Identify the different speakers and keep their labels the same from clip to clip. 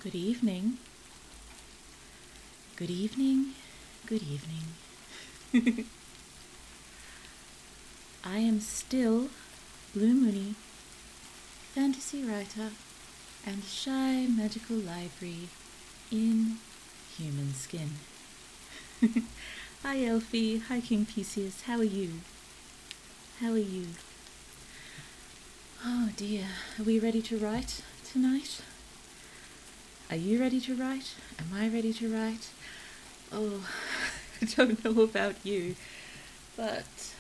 Speaker 1: Good evening. Good evening. Good evening. I am still Blue Mooney, fantasy writer and shy magical library in human skin. Hi Elfie, hi King Theseus, how are you? How are you? Oh dear, are we ready to write tonight? Are you ready to write? Am I ready to write? Oh, I don't know about you, but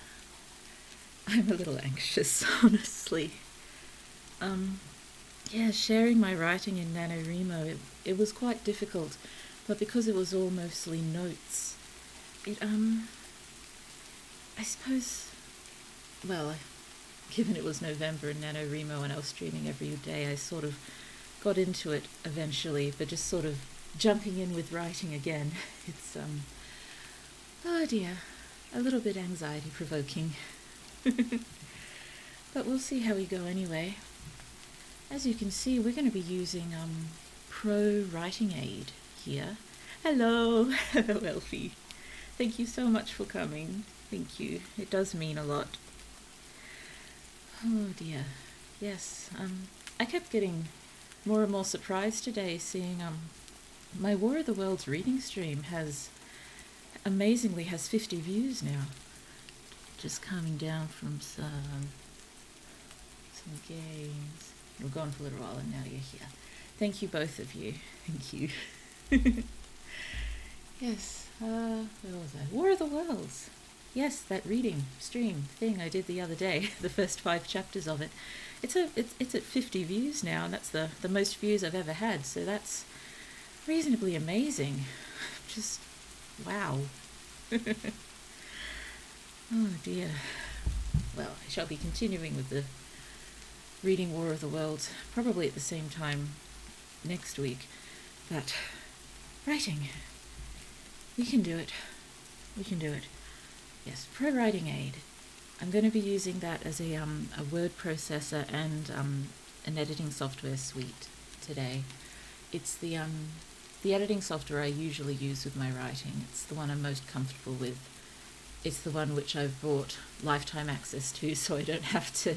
Speaker 1: I'm a little anxious, honestly. Sharing my writing in NaNoWriMo, it was quite difficult, but because it was all mostly notes, I suppose, well, given it was November in NaNoWriMo and I was streaming every day, I sort of got into it eventually, but just sort of jumping in with writing again. It's, oh dear, a little bit anxiety provoking. But we'll see how we go anyway. As you can see, we're going to be using ProWritingAid here. Hello! Hello, Elfie. Thank you so much for coming. Thank you. It does mean a lot. Oh dear. Yes, I kept getting more and more surprised today seeing my War of the Worlds reading stream amazingly has 50 views now. Just coming down from some games. You're gone for a little while and now you're here. Thank you, both of you. Thank you. Yes, where was I? War of the Worlds. Yes, that reading stream thing I did the other day, the first 5 chapters of it. It's at 50 views now, and that's the most views I've ever had, so that's reasonably amazing. Just, wow. Oh dear. Well, I shall be continuing with the reading War of the Worlds, probably at the same time next week, but writing. We can do it. We can do it. Yes, ProWritingAid. I'm going to be using that as a word processor and an editing software suite today. It's the editing software I usually use with my writing. It's the one I'm most comfortable with. It's the one which I've bought lifetime access to, so I don't have to,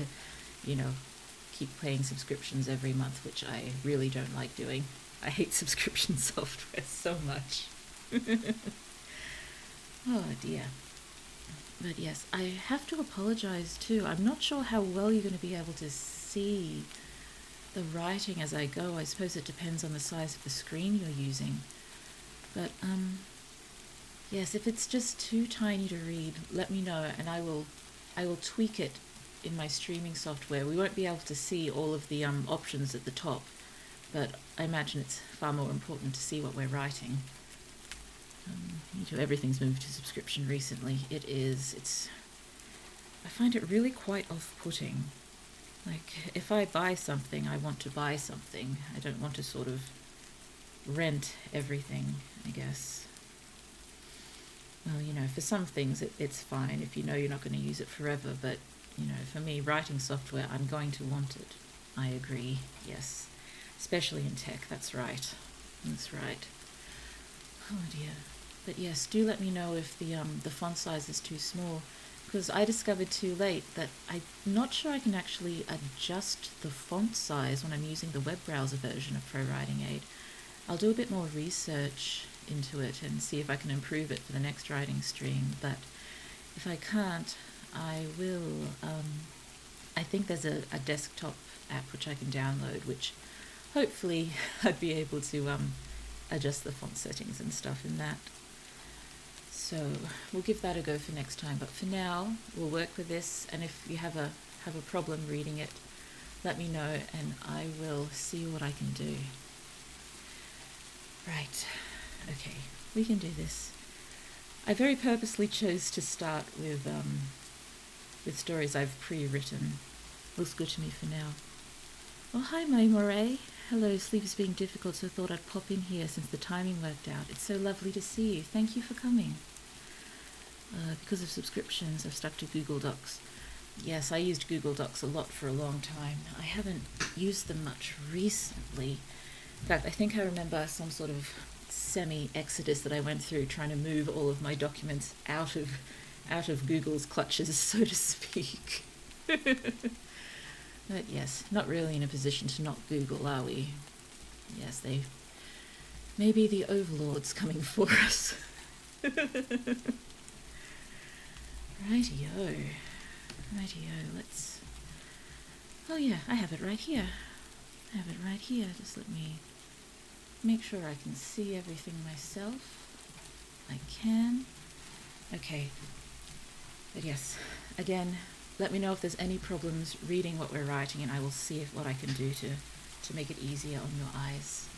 Speaker 1: keep paying subscriptions every month, which I really don't like doing. I hate subscription software so much. Oh dear. But yes, I have to apologize too. I'm not sure how well you're going to be able to see the writing as I go. I suppose it depends on the size of the screen you're using. But yes, if it's just too tiny to read, let me know and I will tweak it in my streaming software. We won't be able to see all of the options at the top, but I imagine it's far more important to see what we're writing. Everything's moved to subscription recently. I find it really quite off-putting. Like, if I buy something, I want to buy something. I don't want to sort of rent everything, I guess. Well, for some things it's fine if you know you're not going to use it forever, but, for me, writing software, I'm going to want it. I agree, yes. Especially in tech, that's right. That's right. Oh dear. But yes, do let me know if the font size is too small, because I discovered too late that I'm not sure I can actually adjust the font size when I'm using the web browser version of ProWritingAid. I'll do a bit more research into it and see if I can improve it for the next writing stream, but if I can't, I will. I think there's a desktop app which I can download, which hopefully I'd be able to adjust the font settings and stuff in that. So we'll give that a go for next time, but for now we'll work with this, and if you have a problem reading it, let me know and I will see what I can do. Right, okay, we can do this. I very purposely chose to start with stories I've pre-written. Looks good to me for now. Oh, hi May Moray. Hello, sleep is being difficult, so I thought I'd pop in here since the timing worked out. It's so lovely to see you. Thank you for coming. Because of subscriptions, I've stuck to Google Docs. Yes, I used Google Docs a lot for a long time. I haven't used them much recently, In fact, I think I remember some sort of semi-exodus that I went through trying to move all of my documents out of Google's clutches, so to speak. But yes, not really in a position to not Google, are we? Yes, they maybe the overlord's coming for us. Rightio. Let's... Oh yeah, I have it right here. Just let me make sure I can see everything myself. I can. Okay. But yes, again, let me know if there's any problems reading what we're writing, and I will see what I can do to make it easier on your eyes.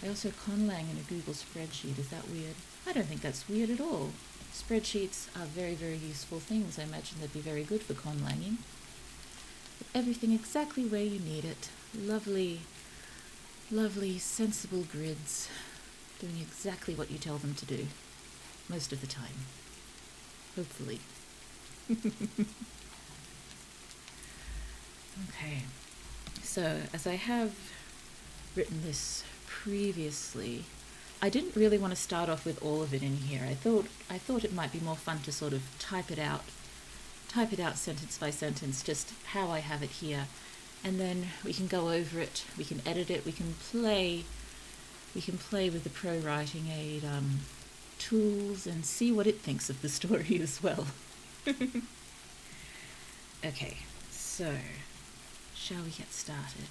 Speaker 1: I also conlang in a Google spreadsheet. Is that weird? I don't think that's weird at all. Spreadsheets are very, very useful things. I imagine they'd be very good for conlanging. Put everything exactly where you need it. Lovely, lovely, sensible grids, doing exactly what you tell them to do, most of the time. Hopefully. Okay, so as I have written this previously, I didn't really want to start off with all of it in here. I thought it might be more fun to sort of type it out sentence by sentence, just how I have it here, and then we can go over it, we can edit it, we can play with the ProWritingAid tools and see what it thinks of the story as well. Okay, so shall we get started?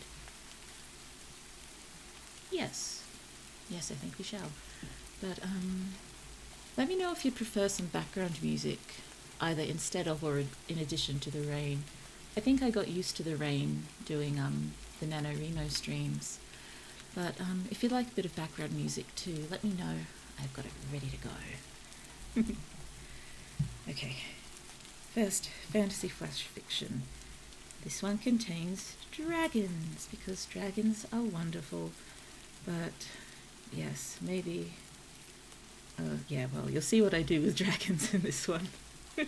Speaker 1: Yes, I think we shall. But let me know if you'd prefer some background music, either instead of or in addition to the rain. I think I got used to the rain doing the NaNoWriMo streams. But if you'd like a bit of background music too, let me know. I've got it ready to go. Okay, first, fantasy flash fiction. This one contains dragons, because dragons are wonderful. But yes, maybe... Oh yeah, well, you'll see what I do with dragons in this one. Yeah,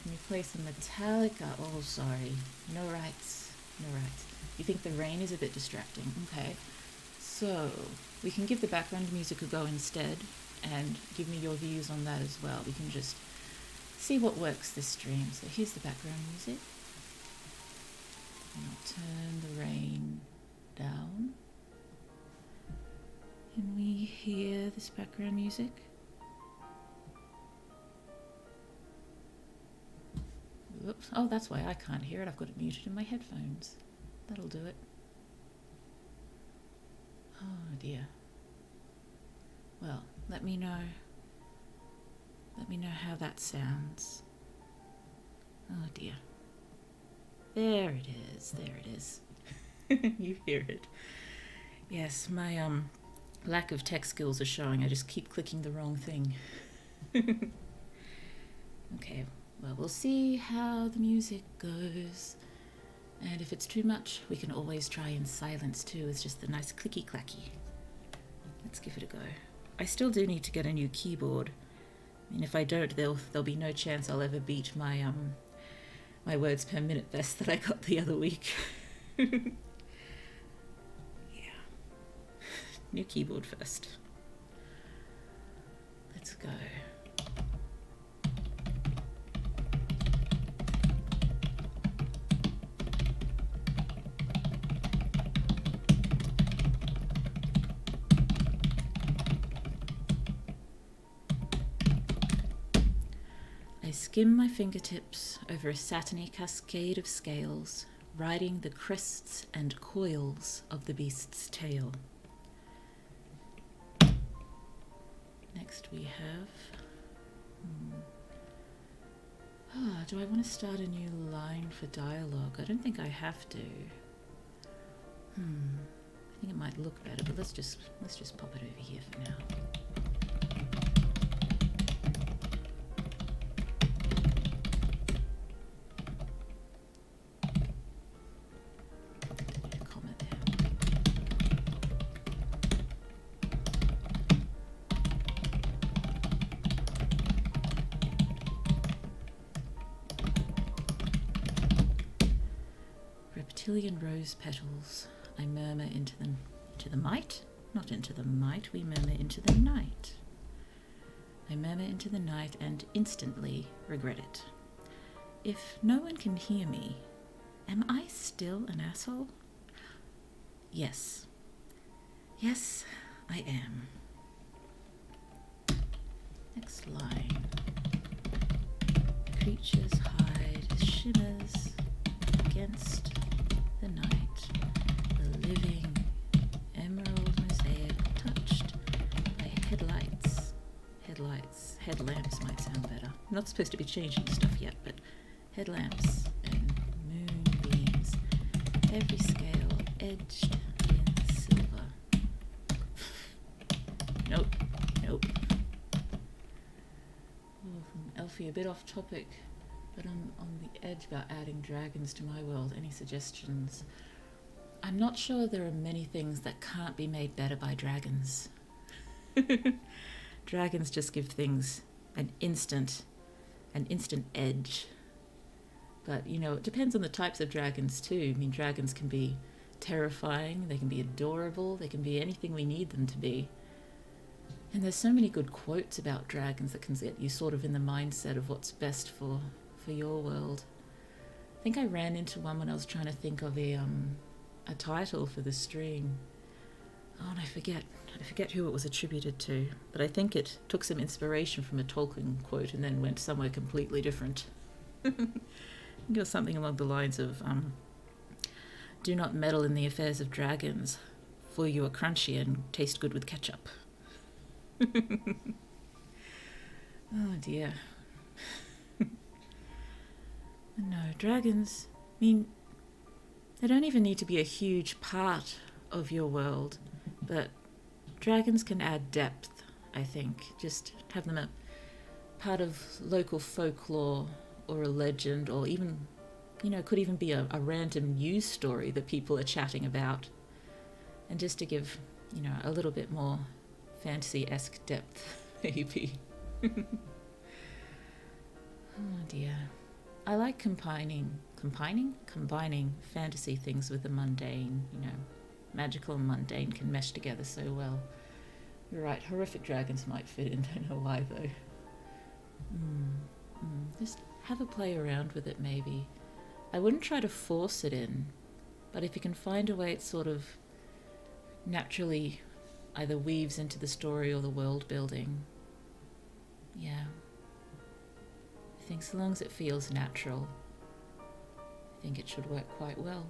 Speaker 1: can we play some Metallica? Oh, sorry. No rights. You think the rain is a bit distracting? Okay. So, we can give the background music a go instead, and give me your views on that as well. We can just see what works this stream. So here's the background music. And I'll turn the rain down. Can we hear this background music? Whoops. Oh, that's why I can't hear it. I've got it muted in my headphones. That'll do it. Oh dear. Well, let me know how that sounds. Oh dear. There it is. You hear it. Yes, my lack of tech skills are showing. I just keep clicking the wrong thing. Okay, well, we'll see how the music goes. And if it's too much, we can always try in silence too. It's just the nice clicky clacky. Let's give it a go. I still do need to get a new keyboard. I mean, if I don't, there'll be no chance I'll ever beat my my words per minute best that I got the other week. Yeah. New keyboard first. Let's go. I skim my fingertips over a satiny cascade of scales, riding the crests and coils of the beast's tail. Next we have... do I want to start a new line for dialogue? I don't think I have to. I think it might look better, but let's just pop it over here for now. Cotillion rose petals, I murmur into the might, not into the might, we murmur into the night. I murmur into the night and instantly regret it. If no one can hear me, am I still an asshole? Yes. Yes, I am. Next line. Creatures hide shimmers against the night. The living emerald mosaic touched by headlights. Headlamps might sound better. I'm not supposed to be changing stuff yet, but headlamps and moonbeams. Every scale edged in silver. Nope. Oh, from Elfie, a bit off topic, but I'm on the edge about adding dragons to my world. Any suggestions? I'm not sure there are many things that can't be made better by dragons. Dragons just give things an instant edge. But, it depends on the types of dragons too. I mean, dragons can be terrifying, they can be adorable, they can be anything we need them to be. And there's so many good quotes about dragons that can get you sort of in the mindset of what's best for your world. I think I ran into one when I was trying to think of a title for the stream. Oh, and I forget who it was attributed to, but I think it took some inspiration from a Tolkien quote and then went somewhere completely different. I think it was something along the lines of, do not meddle in the affairs of dragons, for you are crunchy and taste good with ketchup. Oh dear. No, dragons, I mean, they don't even need to be a huge part of your world, but dragons can add depth, I think. Just have them a part of local folklore or a legend, or even, could even be a random news story that people are chatting about. And just to give, a little bit more fantasy-esque depth, maybe. Oh dear. I like combining fantasy things with the mundane, Magical and mundane can mesh together so well. You're right, horrific dragons might fit in, don't know why though. Just have a play around with it maybe. I wouldn't try to force it in, but if you can find a way it sort of naturally either weaves into the story or the world building, yeah. I think so long as it feels natural, I think it should work quite well.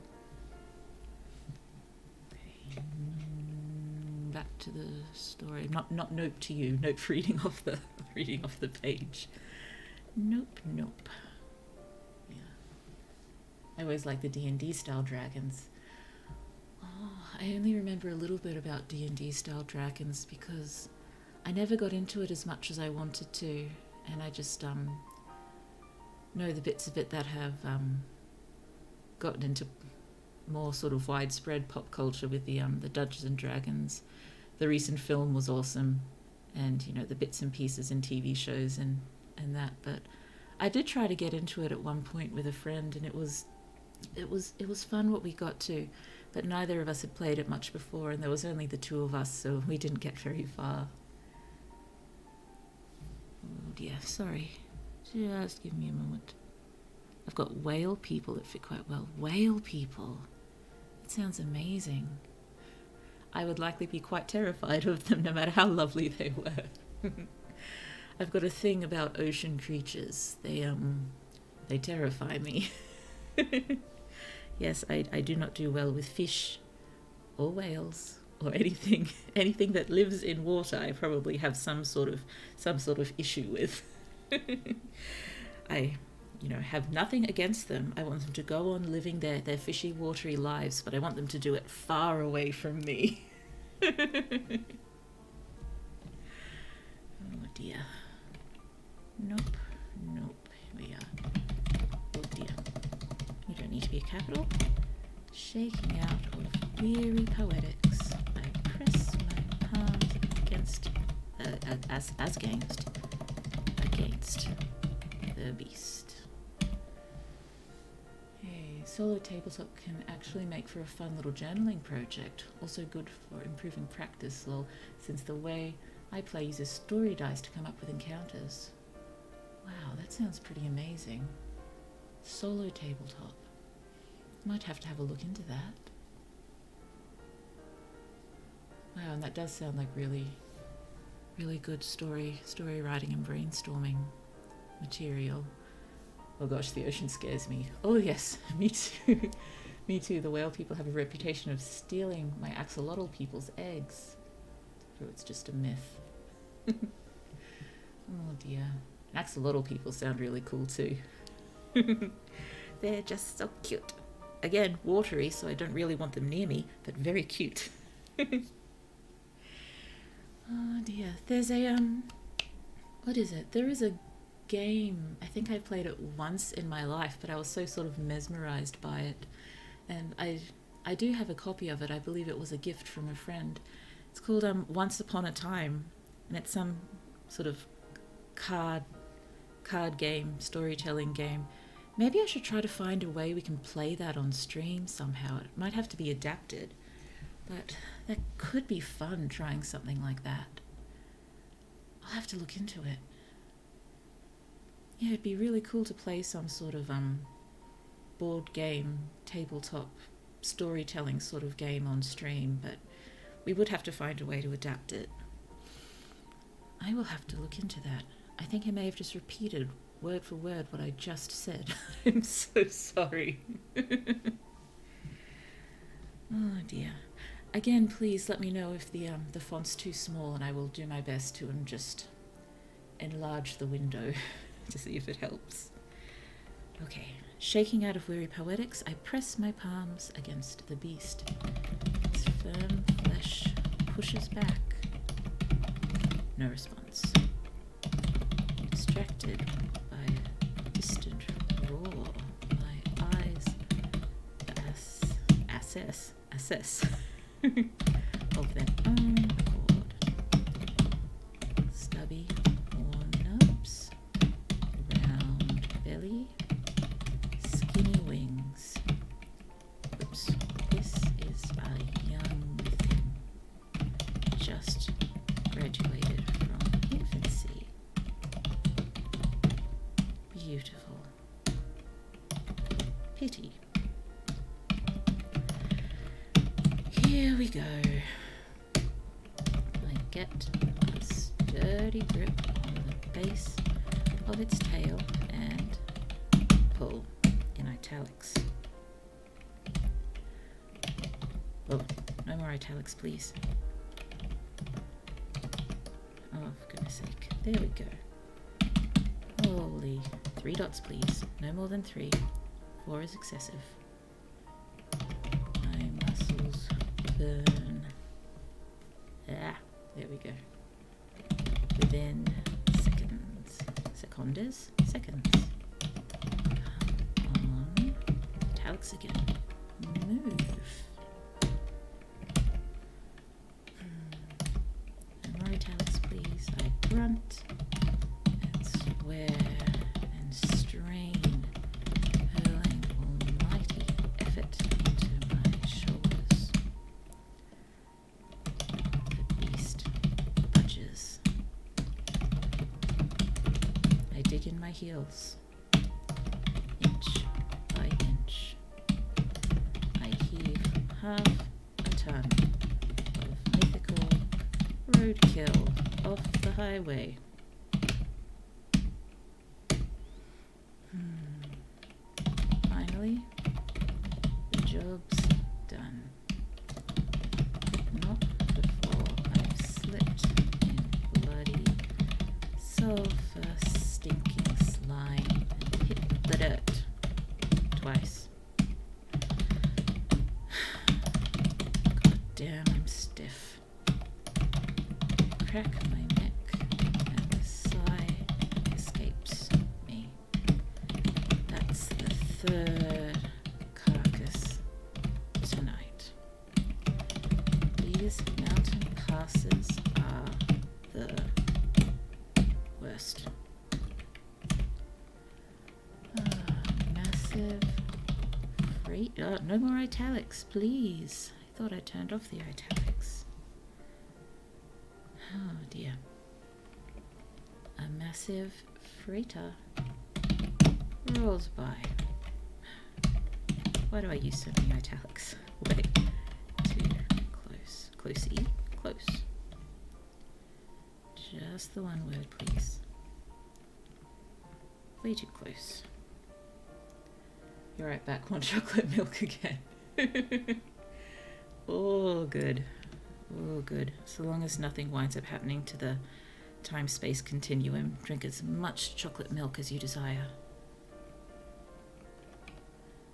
Speaker 1: Okay. Back to the story. Not nope to you. Nope for reading off the page. Nope. Yeah. I always like the D&D style dragons. Oh, I only remember a little bit about D&D style dragons because I never got into it as much as I wanted to, and I just know the bits of it that have gotten into more sort of widespread pop culture with the Dungeons and Dragons. The recent film was awesome, and the bits and pieces in TV shows and that. But I did try to get into it at one point with a friend, and it was fun what we got to, but neither of us had played it much before, and there was only the two of us, so we didn't get very far. Oh dear, sorry. Just give me a moment. I've got whale people that fit quite well. Whale people. It sounds amazing. I would likely be quite terrified of them no matter how lovely they were. I've got a thing about ocean creatures. They terrify me. Yes, I do not do well with fish or whales or anything that lives in water. I probably have some sort of issue with. I have nothing against them. I want them to go on living their fishy, watery lives, but I want them to do it far away from me. Oh dear. Nope. Here we are. Oh dear. You don't need to be a capital. Shaking out of weary poetics, I press my palms against the beast. Hey, Solo tabletop can actually make for a fun little journaling project. Also good for improving practice, lol, since the way I play uses story dice to come up with encounters. Wow, that sounds pretty amazing. Solo tabletop. Might have to have a look into that. Wow, and that does sound like really good story writing and brainstorming material. Oh gosh, the ocean scares me. Oh yes, me too. Me too. The whale people have a reputation of stealing my axolotl people's eggs. So it's just a myth. Oh dear. And axolotl people sound really cool too. They're just so cute. Again, watery, so I don't really want them near me, but very cute. Oh dear. There's a, what is it? There is a game. I think I played it once in my life, but I was so sort of mesmerized by it. And I do have a copy of it. I believe it was a gift from a friend. It's called Once Upon a Time, and it's some sort of card game, storytelling game. Maybe I should try to find a way we can play that on stream somehow. It might have to be adapted, but that could be fun, trying something like that. I'll have to look into it. Yeah, it'd be really cool to play some sort of board game, tabletop storytelling sort of game on stream, but we would have to find a way to adapt it. I will have to look into that. I think I may have just repeated word for word what I just said. I'm so sorry. Oh dear. Again, please let me know if the font's too small, and I will do my best to just enlarge the window to see if it helps. Okay, shaking out of weary poetics, I press my palms against the beast. Its firm flesh pushes back. No response. Distracted by a distant roar, my eyes assess of their own accord. Stubby horn nubs, round belly, skinny wings. Oops, this is a young thing, just graduated from infancy. Beautiful. Pity. Here we go. I get a sturdy grip on the base of its tail and pull in italics. Oh, no more italics, please. Oh, for goodness sake. There we go. Holy. 3 dots, please. No more than 3. 4 is excessive. My muscles burn. Ah, there we go. Within seconds. Seconds? Come on. Italics again. Move. No more italics, please. I grunt and swear and strain, hurling almighty effort into my shoulders. The beast budges. I dig in my heels, inch by inch. I heave half a ton of mythical roadkill off the highway. Finally, the job's done. Not before I've slipped in bloody, sulfur stinking slime and hit the dirt twice. God damn, I'm stiff. Crack my neck and a sigh escapes me. That's the 3rd carcass tonight. These mountain passes are the worst. Massive Wait, no more italics, please. I thought I turned off the italics. Oh dear. A massive freighter rolls by. Why do I use so many italics? Wait, too close. Closey, close. Just the one word, please. Way too close. Be right back, want chocolate milk again. Oh, good. Oh, good. So long as nothing winds up happening to the time-space continuum, drink as much chocolate milk as you desire.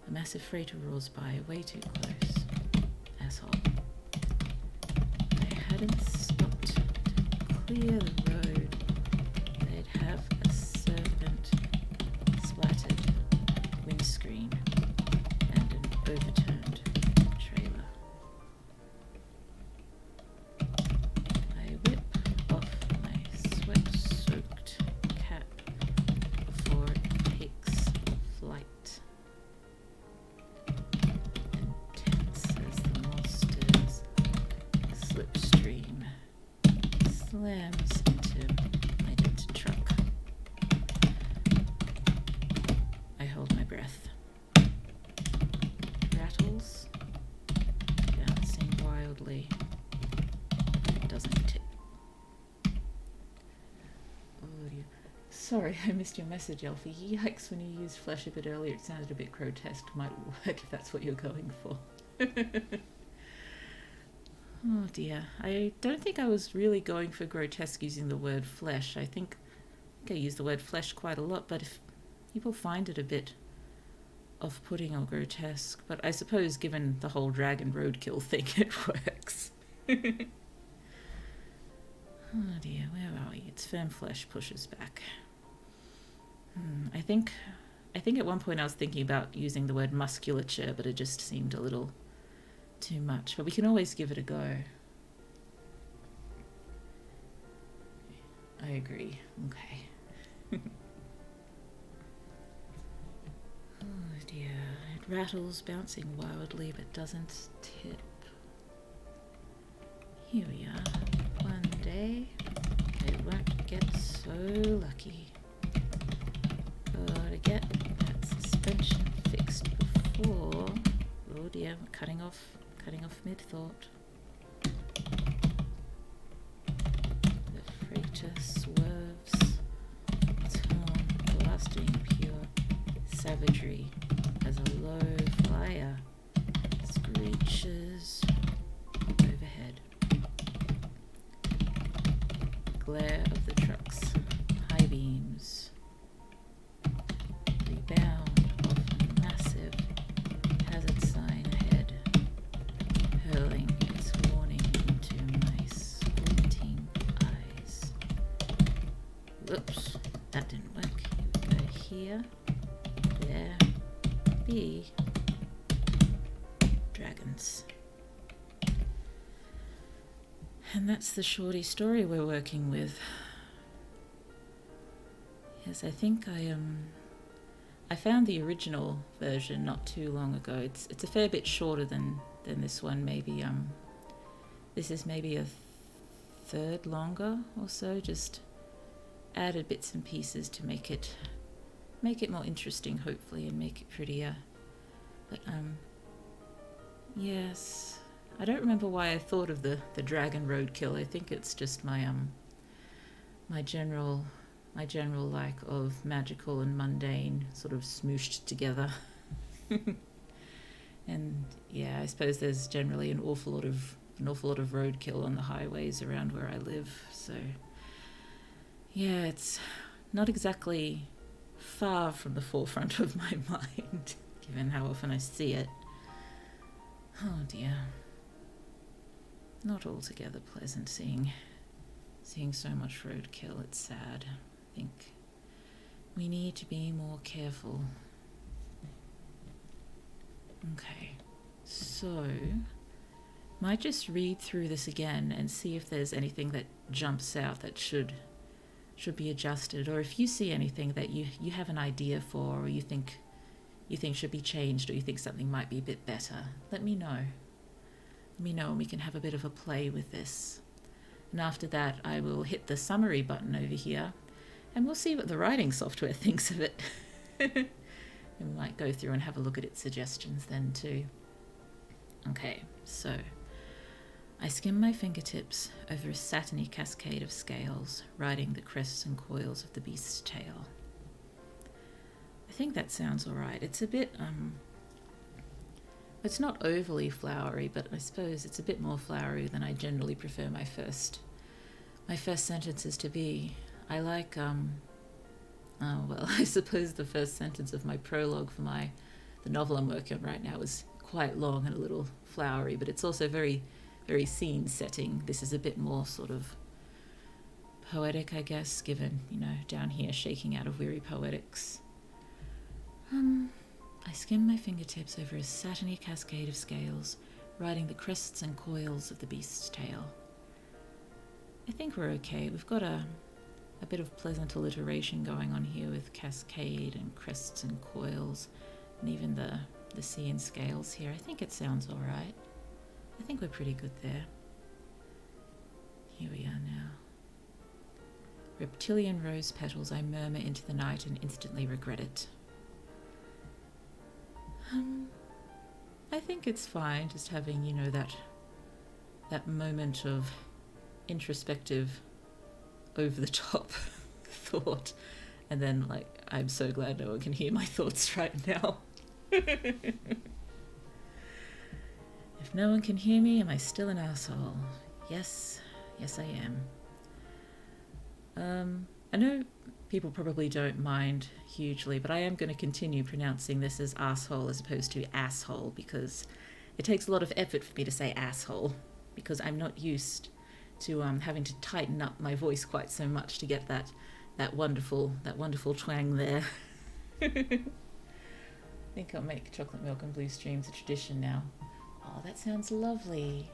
Speaker 1: A massive freighter rolls by, way too close. Asshole. They hadn't stopped to clear the road. They'd have a serpent-splattered windscreen and an overturned trailer. I whip off my sweat-soaked cap before it takes flight. Intense as the monster's slipstream slams into my dented truck. I hold my breath. Rattles, bouncing wildly, doesn't tip. Oh dear. Sorry, I missed your message, Elfie. Yikes, when you used flesh a bit earlier, it sounded a bit grotesque. Might work if that's what you're going for. Oh dear. I don't think I was really going for grotesque using the word flesh. I think I use the word flesh quite a lot, but if people find it a bit off-putting or grotesque, but I suppose given the whole dragon roadkill thing, it works. Oh dear, where are we? It's firm flesh pushes back. I think at one point I was thinking about using the word musculature, but it just seemed a little too much. But we can always give it a go. I agree. Okay. Oh dear. It rattles, bouncing wildly, but doesn't tip. Here we are. One day, I won't get so lucky. Gotta get that suspension fixed before. Oh dear, we're cutting off mid-thought. The freighter swerves, torn, blasting pure savagery as a low flyer screeches overhead. Glare of the truck's high beams rebound off a massive hazard sign ahead, hurling its warning into my squinting eyes. Whoops, that didn't work. Here we go. Here, there, be dragons. And that's the shorty story we're working with. Yes, I think I found the original version not too long ago. It's a fair bit shorter than this one. Maybe this is maybe a third longer or so. Just added bits and pieces to make it more interesting, hopefully, and make it prettier. But yes. I don't remember why I thought of the dragon roadkill. I think it's just my my general like of magical and mundane sort of smooshed together. And yeah, I suppose there's generally an awful lot of roadkill on the highways around where I live. So yeah, it's not exactly far from the forefront of my mind, given how often I see it. Oh dear. Not altogether pleasant seeing so much roadkill. It's sad. I think we need to be more careful. Okay, so might just read through this again and see if there's anything that jumps out that should be adjusted, or if you see anything that you have an idea for, or you think you think should be changed, or you think something might be a bit better, let me know. Let me know and we can have a bit of a play with this. And after that, I will hit the summary button over here and we'll see what the writing software thinks of it. And we might go through and have a look at its suggestions then too. Okay, so I skim my fingertips over a satiny cascade of scales, riding the crests and coils of the beast's tail. I think that sounds alright. It's a bit, it's not overly flowery, but I suppose it's a bit more flowery than I generally prefer my first sentences to be. I like, I suppose the first sentence of my prologue for the novel I'm working on right now is quite long and a little flowery, but it's also very, very scene setting. This is a bit more sort of poetic, I guess, given, down here shaking out of weary poetics. I skim my fingertips over a satiny cascade of scales, riding the crests and coils of the beast's tail. I think we're okay. We've got a bit of pleasant alliteration going on here with cascade and crests and coils, and even the sea and scales here. I think it sounds all right. I think we're pretty good there. Here we are now. Reptilian rose petals, I murmur into the night and instantly regret it. I think it's fine just having, that moment of introspective, over-the-top thought, and then, I'm so glad no one can hear my thoughts right now. If no one can hear me, am I still an asshole? Yes, I am. I know people probably don't mind hugely, but I am going to continue pronouncing this as asshole as opposed to asshole, because it takes a lot of effort for me to say asshole, because I'm not used to having to tighten up my voice quite so much to get that wonderful twang there. I think I'll make chocolate milk and blue streams a tradition now. Oh, that sounds lovely.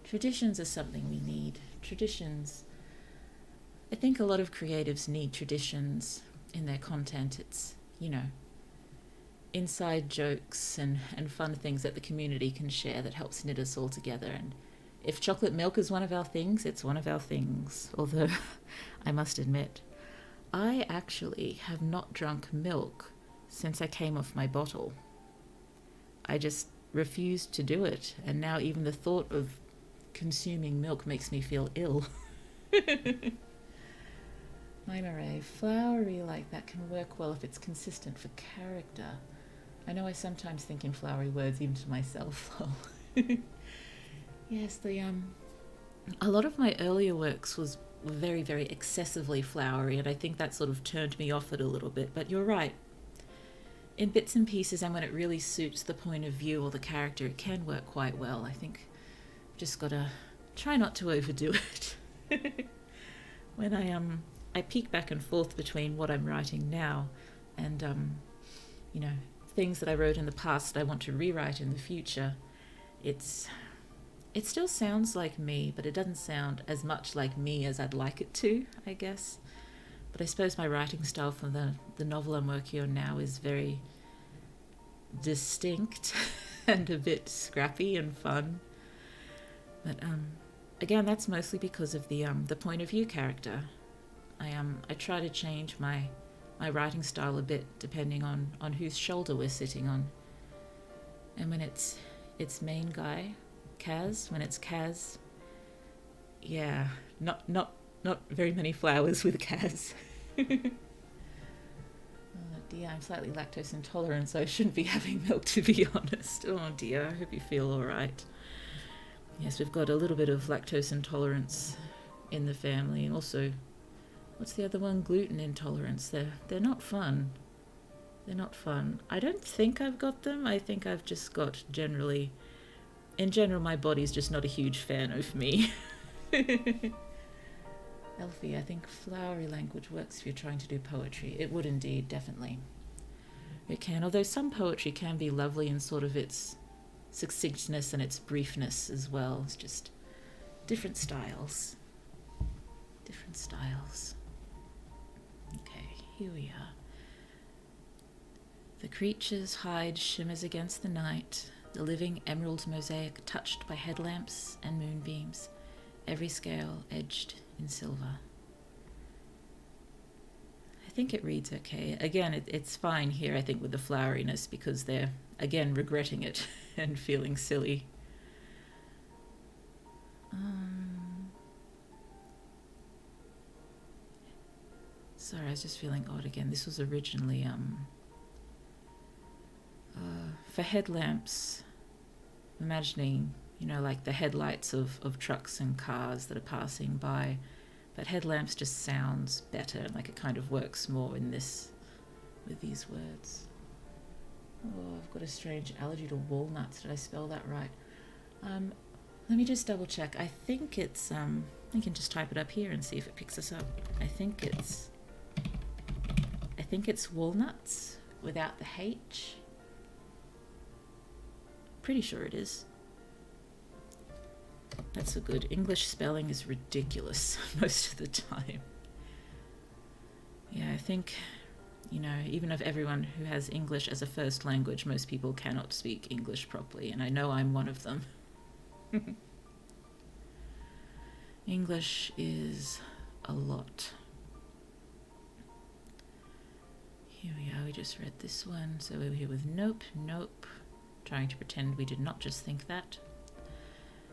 Speaker 1: Traditions are something we need. Traditions. I think a lot of creatives need traditions in their content. It's, inside jokes and fun things that the community can share that helps knit us all together. And if chocolate milk is one of our things, it's one of our things. Although, I must admit, I actually have not drunk milk since I came off my bottle. I just refused to do it, and now even the thought of consuming milk makes me feel ill. My Marae, flowery like that can work well if it's consistent for character. I know I sometimes think in flowery words even to myself. Yes, a lot of my earlier works was very, very excessively flowery, and I think that sort of turned me off it a little bit, but you're right. In bits and pieces, and when it really suits the point of view or the character, it can work quite well. I think I've just got to try not to overdo it. When I peek back and forth between what I'm writing now and, things that I wrote in the past that I want to rewrite in the future, it still sounds like me, but it doesn't sound as much like me as I'd like it to, I guess. But I suppose my writing style for the novel I'm working on now is very distinct and a bit scrappy and fun. But again, that's mostly because of the point of view character. I try to change my writing style a bit depending on whose shoulder we're sitting on. And when it's main guy, Kaz, when it's Kaz, yeah, not very many flowers with Kaz. Oh dear, I'm slightly lactose intolerant, so I shouldn't be having milk, to be honest. Oh dear, I hope you feel alright. Yes, we've got a little bit of lactose intolerance in the family, and also, what's the other one? Gluten intolerance. They're not fun. They're not fun. I don't think I've got them. I think I've just got in general, my body's just not a huge fan of me. Elfie, I think flowery language works if you're trying to do poetry. It would indeed, definitely. It can, although some poetry can be lovely in sort of its succinctness and its briefness as well. It's just different styles. Different styles. Okay, here we are. The creature's hide shimmers against the night, the living emerald mosaic touched by headlamps and moonbeams, every scale edged in silver. I think it reads okay. Again, it's fine here, I think, with the floweriness, because they're, again, regretting it and feeling silly. Sorry, I was just feeling odd again. This was originally for headlamps, imagining, you know, like the headlights of trucks and cars that are passing by. But headlamps just sounds better, like it kind of works more in this, with these words. Oh, I've got a strange allergy to walnuts. Did I spell that right? Let me just double check. I think it's, I can just type it up here and see if it picks us up. I think it's walnuts without the H. Pretty sure it is. That's a good. English spelling is ridiculous most of the time. Yeah, I think, you know, even of everyone who has English as a first language, most people cannot speak English properly, and I know I'm one of them. English is a lot. Here we are, we just read this one. So we're here with nope, nope. Trying to pretend we did not just think that.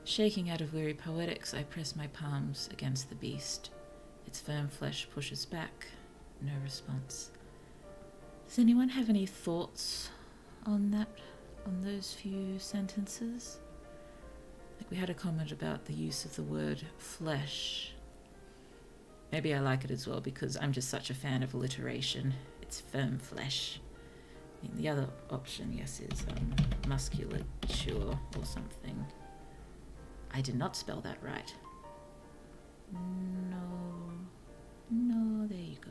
Speaker 1: Shaking out of weary poetics, I press my palms against the beast. Its firm flesh pushes back. No response. Does anyone have any thoughts on that, on those few sentences? Like, we had a comment about the use of the word flesh. Maybe I like it as well because I'm just such a fan of alliteration. It's firm flesh. I mean, the other option, yes, is musculature or something. I did not spell that right. No, there you go.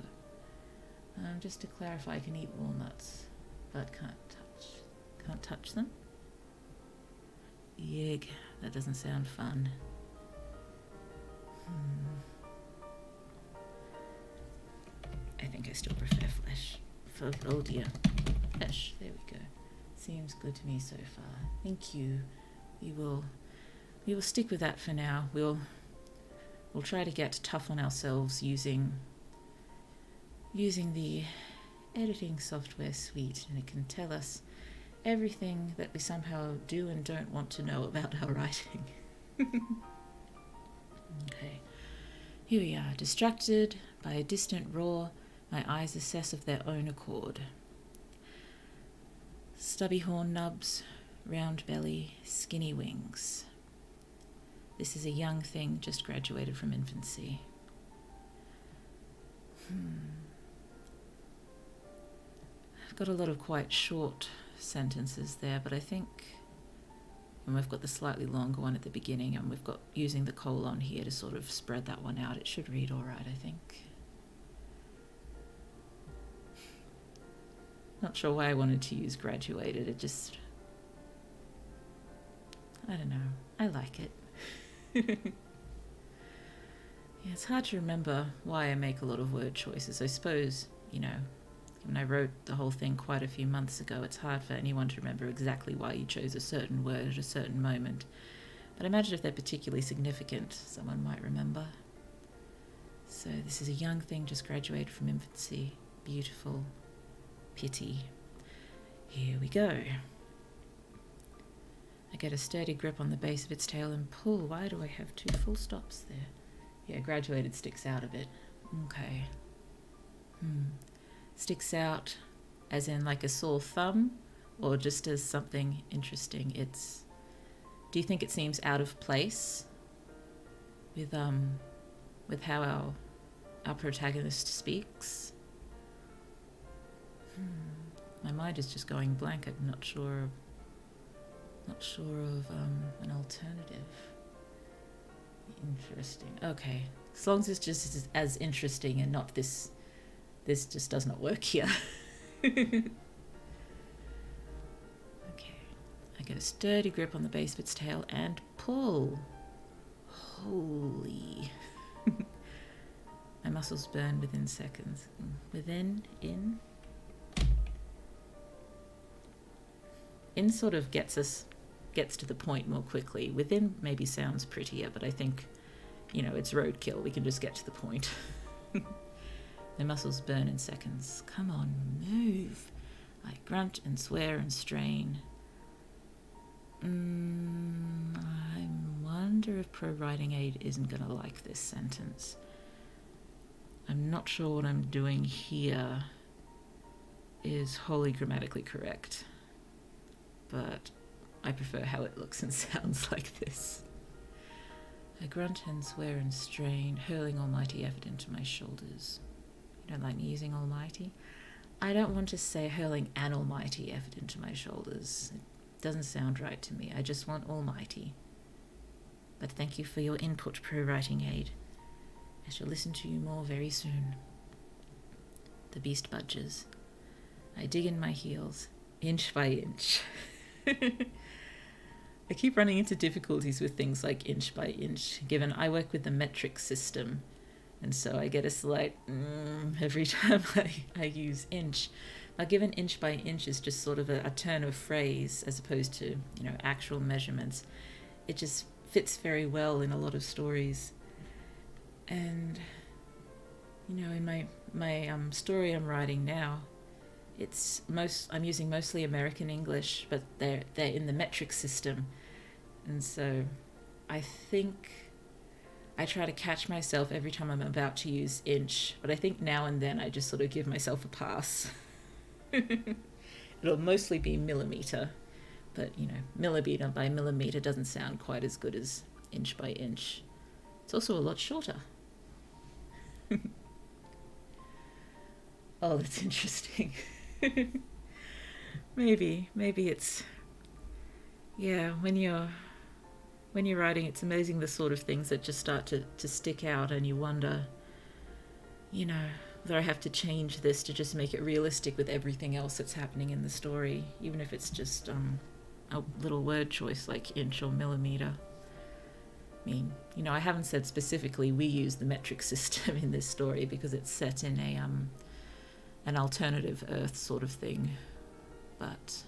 Speaker 1: Just to clarify, I can eat walnuts, but can't touch them. Yig, that doesn't sound fun. I think I still prefer flesh. Oh dear, flesh. There we go. Seems good to me so far. Thank you. We will stick with that for now. We'll try to get tough on ourselves using the editing software suite, and it can tell us everything that we somehow do and don't want to know about our writing. Okay, here we are, distracted by a distant roar. My eyes assess of their own accord. Stubby horn nubs, round belly, skinny wings. This is a young thing just graduated from infancy. I've got a lot of quite short sentences there, but I think, and we've got the slightly longer one at the beginning, and we've got using the colon here to sort of spread that one out. It should read all right, I think. Not sure why I wanted to use graduated. It just, I don't know. I like it. Yeah, it's hard to remember why I make a lot of word choices. I suppose, you know, when I wrote the whole thing quite a few months ago, it's hard for anyone to remember exactly why you chose a certain word at a certain moment. But I imagine if they're particularly significant, someone might remember. So this is a young thing just graduated from infancy. Beautiful. Pity. Here we go. I get a sturdy grip on the base of its tail and pull. Why do I have two full stops there? Yeah, graduated sticks out a bit. Okay. Sticks out as in like a sore thumb, or just as something interesting? Do you think it seems out of place with how our protagonist speaks? My mind is just going blank. I'm not sure of an alternative. Interesting. Okay. As long as it's just as interesting and not this just does not work here. Okay. I get a sturdy grip on the base of its tail and pull. Holy. My muscles burn within seconds. Within, in. in sort of gets to the point more quickly. Within maybe sounds prettier, but I think, it's roadkill. We can just get to the point. The muscles burn in seconds. Come on, move. I grunt and swear and strain. I wonder if ProWritingAid isn't going to like this sentence. I'm not sure what I'm doing here is wholly grammatically correct, but I prefer how it looks and sounds like this. I grunt and swear and strain, hurling almighty effort into my shoulders. You don't like me using almighty? I don't want to say hurling an almighty effort into my shoulders. It doesn't sound right to me. I just want almighty. But thank you for your input, ProWritingAid. I shall listen to you more very soon. The beast budges. I dig in my heels, inch by inch. I keep running into difficulties with things like inch by inch, given I work with the metric system, and so I get a slight every time I use inch. Now, given inch by inch is just sort of a turn of phrase as opposed to, actual measurements, it just fits very well in a lot of stories. And, in my story I'm writing now, I'm using mostly American English, but they're in the metric system, and so I think I try to catch myself every time I'm about to use inch, but I think now and then I just sort of give myself a pass. It'll mostly be millimeter, but millimeter by millimeter doesn't sound quite as good as inch by inch. It's also a lot shorter. Oh, that's interesting. Maybe it's, when you're writing, it's amazing the sort of things that just start to stick out, and you wonder, whether I have to change this to just make it realistic with everything else that's happening in the story, even if it's just a little word choice like inch or millimeter. I mean, I haven't said specifically we use the metric system in this story because it's set in an alternative Earth sort of thing, but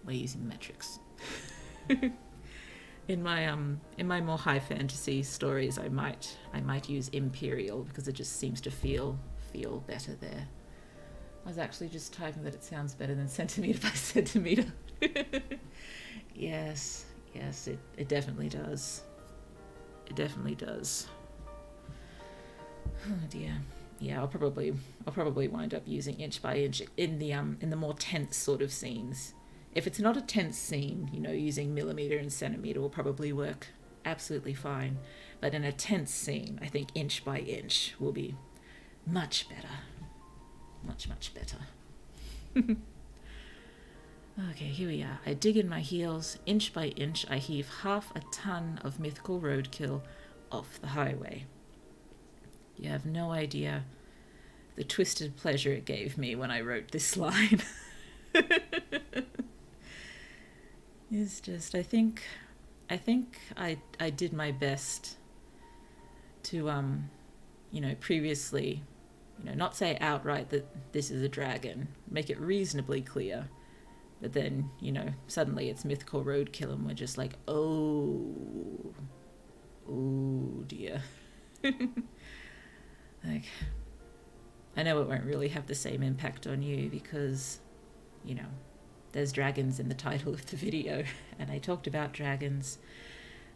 Speaker 1: we're using metrics. In my more high fantasy stories, I might use imperial because it just seems to feel better there. I was actually just typing that it sounds better than centimeter by centimeter. Yes, it definitely does. It definitely does. Oh dear. Yeah, I'll probably wind up using inch by inch in the more tense sort of scenes. If it's not a tense scene, using millimeter and centimeter will probably work absolutely fine. But in a tense scene, I think inch by inch will be much better. Much, much better. Okay, here we are. I dig in my heels. Inch by inch, I heave half a ton of mythical roadkill off the highway. You have no idea the twisted pleasure it gave me when I wrote this line. It's just, I think I did my best to, previously, not say outright that this is a dragon, make it reasonably clear, but then, suddenly it's mythical roadkill and we're just like, oh dear. Like, I know it won't really have the same impact on you because, there's dragons in the title of the video, and I talked about dragons,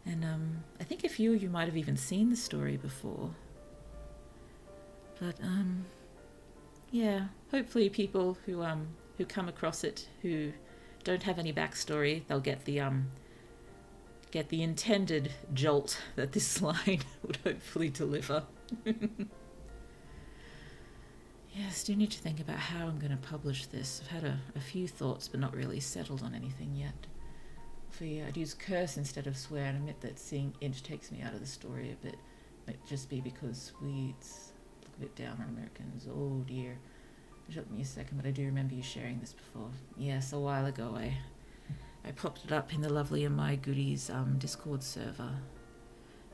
Speaker 1: and I think a few of you might have even seen the story before. But hopefully people who come across it who don't have any backstory, they'll get the intended jolt that this line would hopefully deliver. Yes, do need to think about how I'm going to publish this. I've had a few thoughts, but not really settled on anything yet. I'd use curse instead of swear, and admit that seeing inch takes me out of the story a bit. It might just be because Swedes look a bit down on Americans. Oh dear. It took me a second, but I do remember you sharing this before. Yes, a while ago I popped it up in the Lovely and My Goodies Discord server.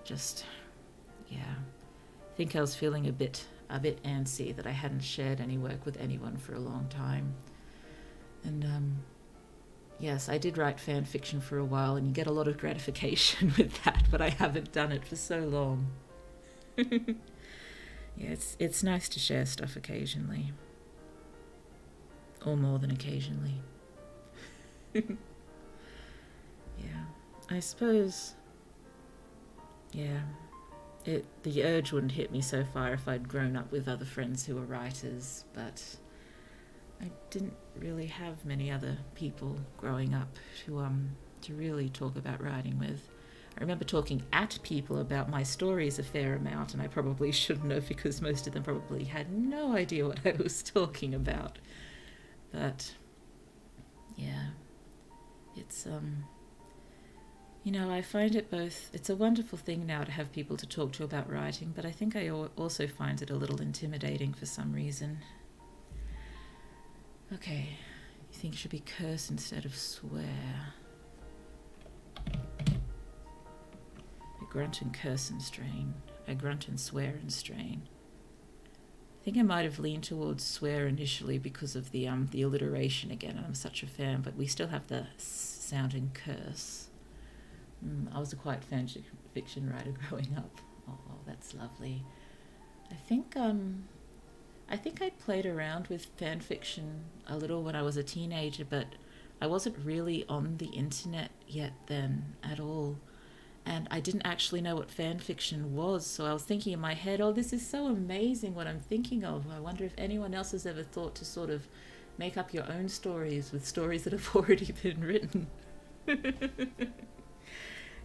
Speaker 1: I think I was feeling a bit a bit antsy that I hadn't shared any work with anyone for a long time. And yes, I did write fan fiction for a while, and you get a lot of gratification with that, but I haven't done it for so long. Yeah, it's nice to share stuff occasionally. Or more than occasionally. Yeah. I suppose, yeah, the urge wouldn't hit me so far if I'd grown up with other friends who were writers, but I didn't really have many other people growing up to really talk about writing with. I remember talking at people about my stories a fair amount, and I probably shouldn't have, because most of them probably had no idea what I was talking about. But yeah, it's I find it both, it's a wonderful thing now to have people to talk to about writing, but I think I also find it a little intimidating for some reason. Okay, you think it should be curse instead of swear. I grunt and curse and strain. I grunt and swear and strain. I think I might have leaned towards swear initially because of the alliteration again, and I'm such a fan, but we still have the sound in curse. I was a quite fan fiction writer growing up. Oh, that's lovely. I think I played around with fan fiction a little when I was a teenager, but I wasn't really on the internet yet then at all. And I didn't actually know what fan fiction was, so I was thinking in my head, oh, this is so amazing what I'm thinking of. I wonder if anyone else has ever thought to sort of make up your own stories with stories that have already been written.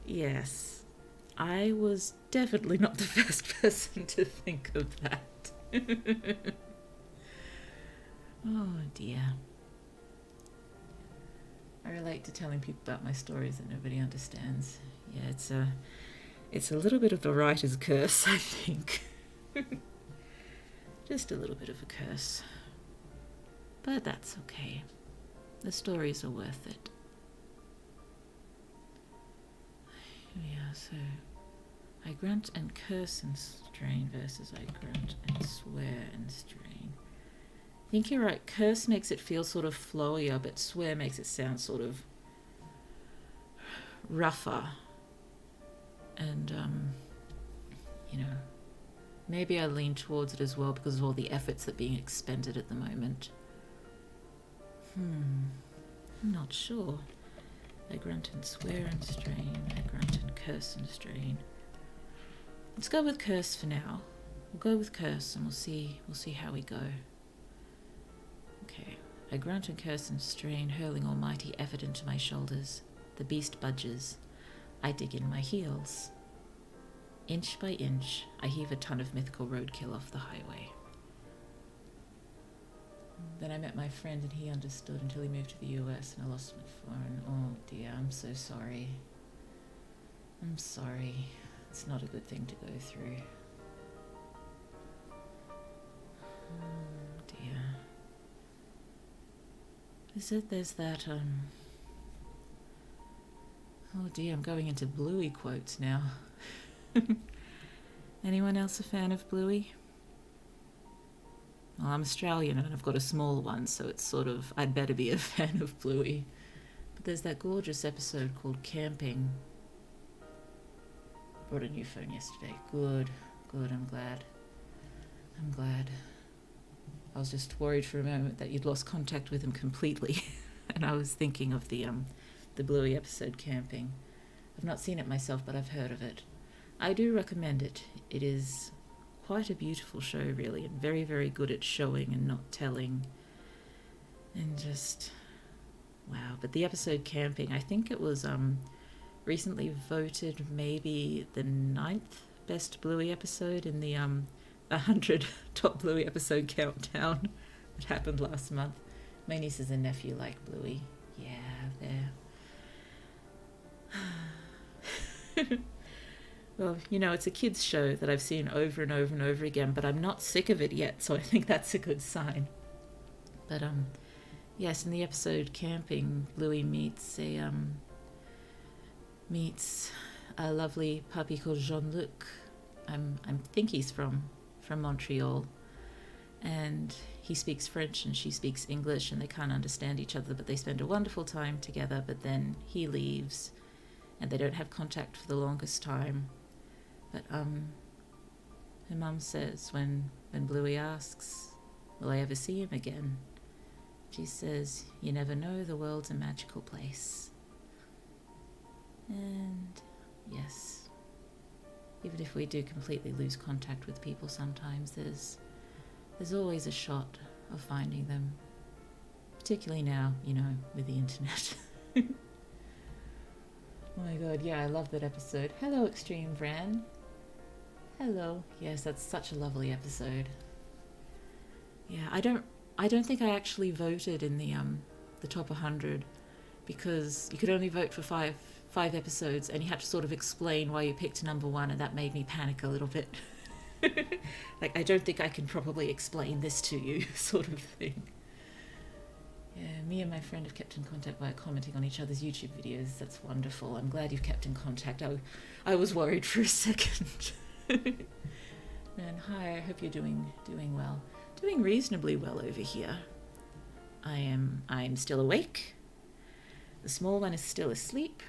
Speaker 1: Yes, I was definitely not the first person to think of that. Oh dear. I relate to telling people about my stories that nobody understands. Yeah, it's a little bit of a writer's curse, I think. Just a little bit of a curse. But that's okay. The stories are worth it. Yeah, so I grunt and curse and strain versus I grunt and swear and strain. I think you're right. Curse makes it feel sort of flowier, but swear makes it sound sort of rougher. And, maybe I lean towards it as well because of all the efforts that are being expended at the moment. I'm not sure. I grunt and swear and strain. I grunt and curse and strain. Let's go with curse for now. We'll go with curse and we'll see how we go. Okay. I grunt and curse and strain, hurling almighty effort into my shoulders. The beast budges. I dig in my heels. Inch by inch, I heave a ton of mythical roadkill off the highway. Then I met my friend and he understood until he moved to the US and I lost my phone. Oh dear, I'm so sorry. I'm sorry. It's not a good thing to go through. Oh dear. There's that, oh dear, I'm going into Bluey quotes now. Anyone else a fan of Bluey? Well, I'm Australian and I've got a small one, so it's sort of, I'd better be a fan of Bluey. But there's that gorgeous episode called Camping. Brought a new phone yesterday. Good, I'm glad. I was just worried for a moment that you'd lost contact with him completely. And I was thinking of the Bluey episode Camping. I've not seen it myself, but I've heard of it. I do recommend it. It is quite a beautiful show, really, and very, very good at showing and not telling. And just, wow. But the episode Camping, I think it was recently voted maybe the 9th best Bluey episode in the 100 top Bluey episode countdown that happened last month. My nieces and nephew like Bluey. Yeah, they're... Well, it's a kids' show that I've seen over and over and over again, but I'm not sick of it yet, so I think that's a good sign. But, yes, in the episode Camping, Bluey meets a lovely puppy called Jean-Luc. I think he's from from Montreal, and he speaks French and she speaks English, and they can't understand each other, but they spend a wonderful time together. But then he leaves and they don't have contact for the longest time. But her mum says, when Bluey asks, will I ever see him again, she says, you never know, the world's a magical place. And yes, even if we do completely lose contact with people sometimes, there's always a shot of finding them, particularly now, with the internet. Oh my god, yeah, I love that episode. Hello, Extreme Vran. Hello. Yes, that's such a lovely episode. Yeah, I don't think I actually voted in the top 100, because you could only vote for five episodes, and you had to sort of explain why you picked number 1, and that made me panic a little bit. Like, I don't think I can probably explain this to you, sort of thing. Yeah, me and my friend have kept in contact by commenting on each other's YouTube videos. That's wonderful. I'm glad you've kept in contact. I was worried for a second. Man, hi, I hope you're doing well. Doing reasonably well over here. I'm still awake. The small one is still asleep.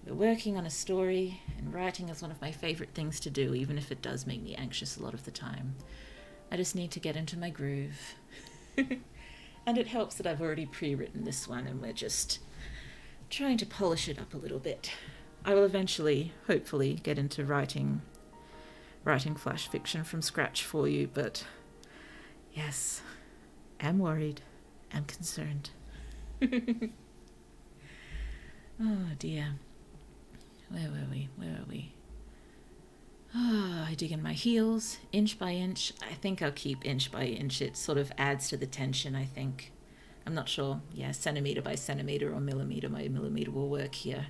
Speaker 1: We're working on a story, and writing is one of my favorite things to do, even if it does make me anxious a lot of the time. I just need to get into my groove. And it helps that I've already pre-written this one, and we're just trying to polish it up a little bit. I will eventually, hopefully, get into writing flash fiction from scratch for you, but yes, am worried, am concerned. Oh dear. Where were we? Oh, I dig in my heels, inch by inch. I think I'll keep inch by inch. It sort of adds to the tension, I think. I'm not sure. Yeah, centimetre by centimetre or millimetre by millimetre will work here,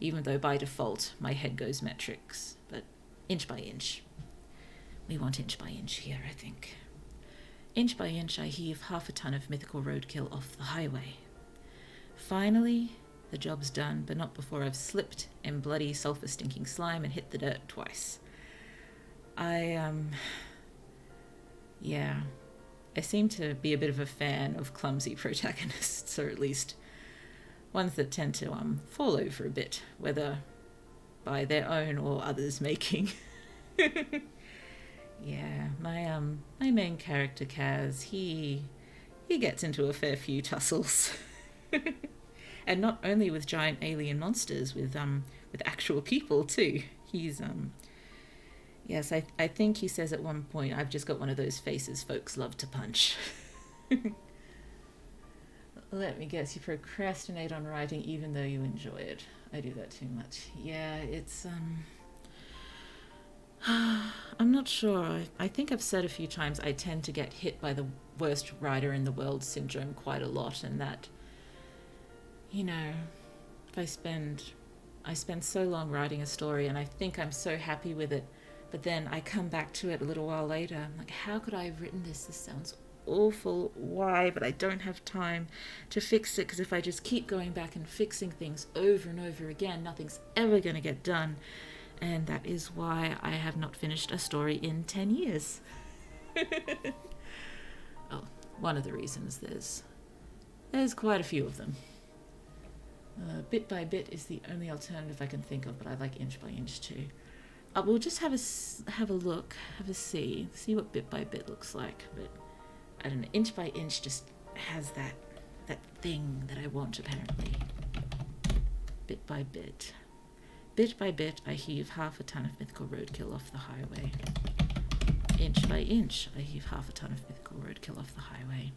Speaker 1: even though by default my head goes metrics. But inch by inch. We want inch by inch here, I think. Inch by inch I heave half a ton of mythical roadkill off the highway. Finally, the job's done, but not before I've slipped in bloody sulphur-stinking slime and hit the dirt twice. I seem to be a bit of a fan of clumsy protagonists, or at least ones that tend to fall over a bit, whether by their own or others' making. Yeah, my main character, Kaz, he gets into a fair few tussles. And not only with giant alien monsters, with actual people too. He's yes, I think he says at one point, I've just got one of those faces folks love to punch. Let me guess, you procrastinate on writing even though you enjoy it. I do that too much. Yeah, it's I'm not sure. I think I've said a few times I tend to get hit by the worst writer in the world syndrome quite a lot, and that, if I spend so long writing a story and I think I'm so happy with it, but then I come back to it a little while later, I'm like, how could I have written this? This sounds awful. Why? But I don't have time to fix it, because if I just keep going back and fixing things over and over again, nothing's ever going to get done. And that is why I have not finished a story in 10 years. Oh, one of the reasons. There's quite a few of them. Bit by bit is the only alternative I can think of, but I like inch by inch too. We'll just have a look, see what bit by bit looks like. But I don't know, inch by inch just has that thing that I want, apparently. Bit by bit. Bit by bit, I heave half a ton of mythical roadkill off the highway. Inch by inch, I heave half a ton of mythical roadkill off the highway.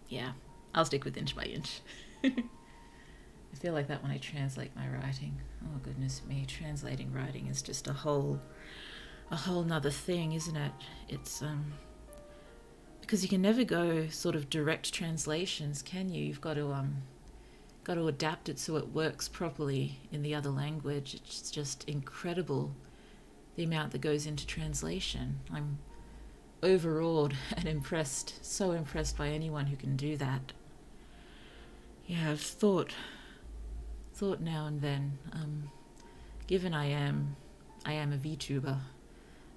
Speaker 1: Yeah, I'll stick with inch by inch. I feel like that when I translate my writing. Oh goodness me, translating writing is just a whole nother thing, isn't it? It's because you can never go sort of direct translations, can you? You've got to adapt it so it works properly in the other language. It's just incredible the amount that goes into translation. I'm overawed and impressed, so impressed by anyone who can do that. Yeah, I've thought now and then, given I am a VTuber,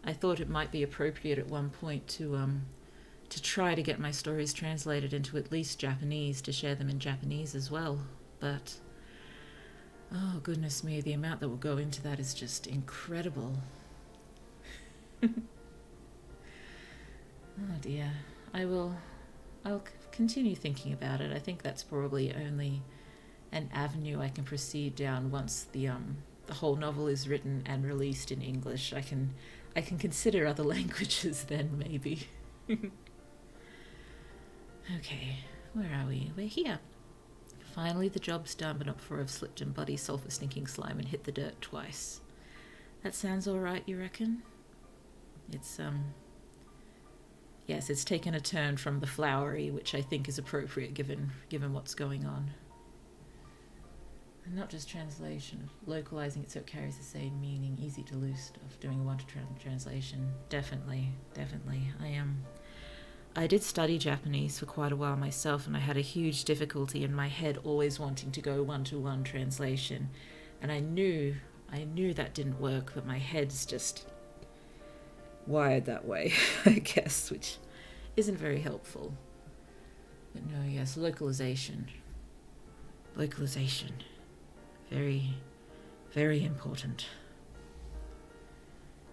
Speaker 1: I thought it might be appropriate at one point to try to get my stories translated into at least Japanese, to share them in Japanese as well. But oh goodness me, the amount that will go into that is just incredible. Oh dear. I'll continue thinking about it. I think that's probably only an avenue I can proceed down once the whole novel is written and released in English. I can consider other languages then, maybe. Okay, where are we? We're here. Finally the job's done, but not before I've slipped in bloody sulphur-stinking slime and hit the dirt twice. That sounds alright, you reckon? It's, yes, it's taken a turn from the flowery, which I think is appropriate given what's going on. And not just translation, localizing it so it carries the same meaning, easy to lose stuff, doing a one-to-one translation. Definitely. I did study Japanese for quite a while myself, and I had a huge difficulty in my head always wanting to go one-to-one translation. And I knew that didn't work, but my head's just wired that way, I guess, which isn't very helpful. But no, yes, localization. Very, very important.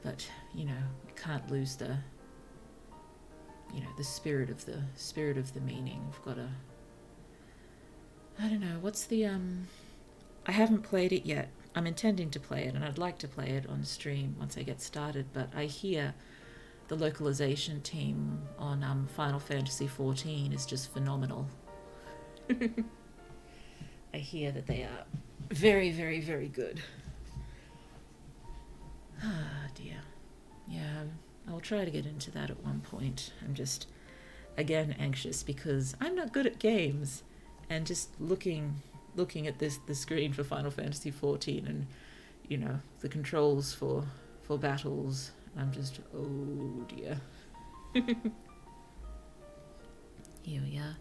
Speaker 1: But, we can't lose the spirit of the meaning. We've got to, I don't know, what's the, I haven't played it yet. I'm intending to play it, and I'd like to play it on stream once I get started, but I hear the localization team on Final Fantasy XIV is just phenomenal. I hear that they are very, very, very good. Ah, dear. Yeah, I'll try to get into that at one point. I'm just, again, anxious because I'm not good at games, and just looking at the screen for Final Fantasy XIV and, the controls for battles, I'm just, oh dear. Here we are.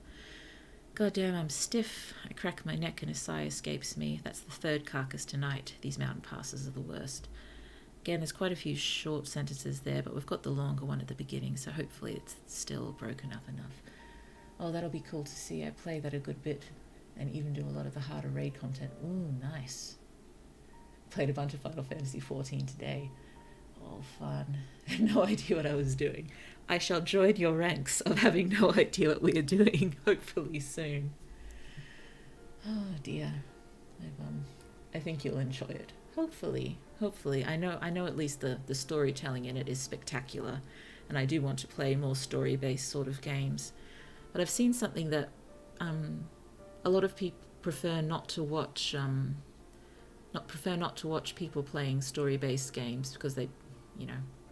Speaker 1: Goddamn, I'm stiff. I crack my neck and a sigh escapes me. That's the third carcass tonight. These mountain passes are the worst. Again, there's quite a few short sentences there, but we've got the longer one at the beginning, so hopefully it's still broken up enough. Oh, that'll be cool to see. I play that a good bit and even do a lot of the harder raid content. Ooh, nice. Played a bunch of Final Fantasy XIV today. All fun. I had no idea what I was doing. I shall join your ranks of having no idea what we are doing, hopefully soon. Oh dear. I think you'll enjoy it. Hopefully. I know at least the storytelling in it is spectacular, and I do want to play more story-based sort of games. But I've seen something that a lot of people prefer not to watch people playing story-based games because they,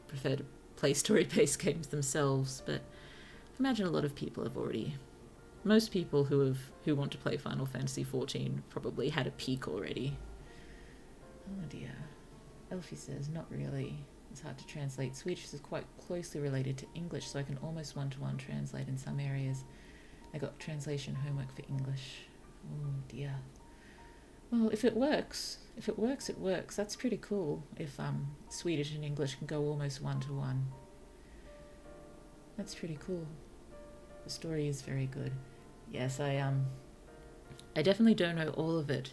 Speaker 1: prefer to play story-based games themselves. But I imagine a lot of people have already, most people who want to play Final Fantasy XIV probably had a peek already. Oh dear. Elfie says, not really. It's hard to translate. Swedish is quite closely related to English, so I can almost one-to-one translate in some areas. I got translation homework for English. Oh dear. Well, if it works, it works. That's pretty cool. If Swedish and English can go almost one-to-one. That's pretty cool. The story is very good. Yes, I definitely don't know all of it,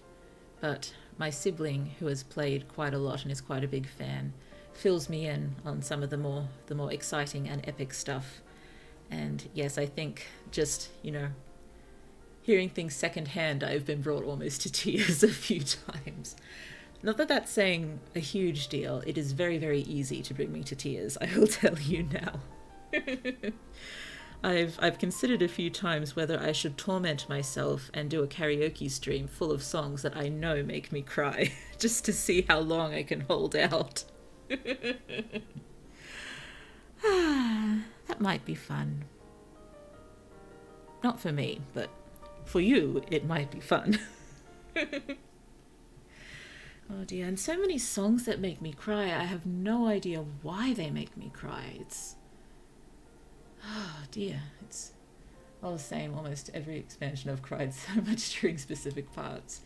Speaker 1: but my sibling, who has played quite a lot and is quite a big fan, fills me in on some of the more exciting and epic stuff. And yes, I think just, hearing things secondhand, I've been brought almost to tears a few times. Not that that's saying a huge deal. It is very, very easy to bring me to tears, I will tell you now. I've considered a few times whether I should torment myself and do a karaoke stream full of songs that I know make me cry, just to see how long I can hold out. That might be fun. Not for me, but for you, it might be fun. Oh dear, and so many songs that make me cry. I have no idea why they make me cry. Oh dear, it's all the same. Almost every expansion I've cried so much during specific parts.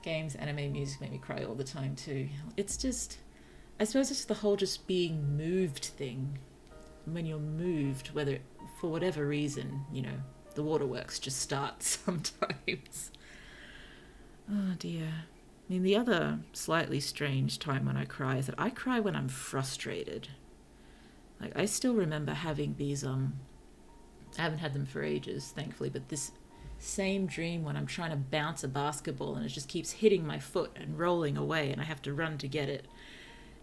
Speaker 1: Games, anime, music make me cry all the time too. It's just, I suppose it's the whole just being moved thing. When you're moved, whether for whatever reason, the waterworks just start sometimes. Oh dear. I mean, the other slightly strange time when I cry is that I cry when I'm frustrated. Like, I still remember having these, I haven't had them for ages, thankfully, but this same dream when I'm trying to bounce a basketball and it just keeps hitting my foot and rolling away and I have to run to get it.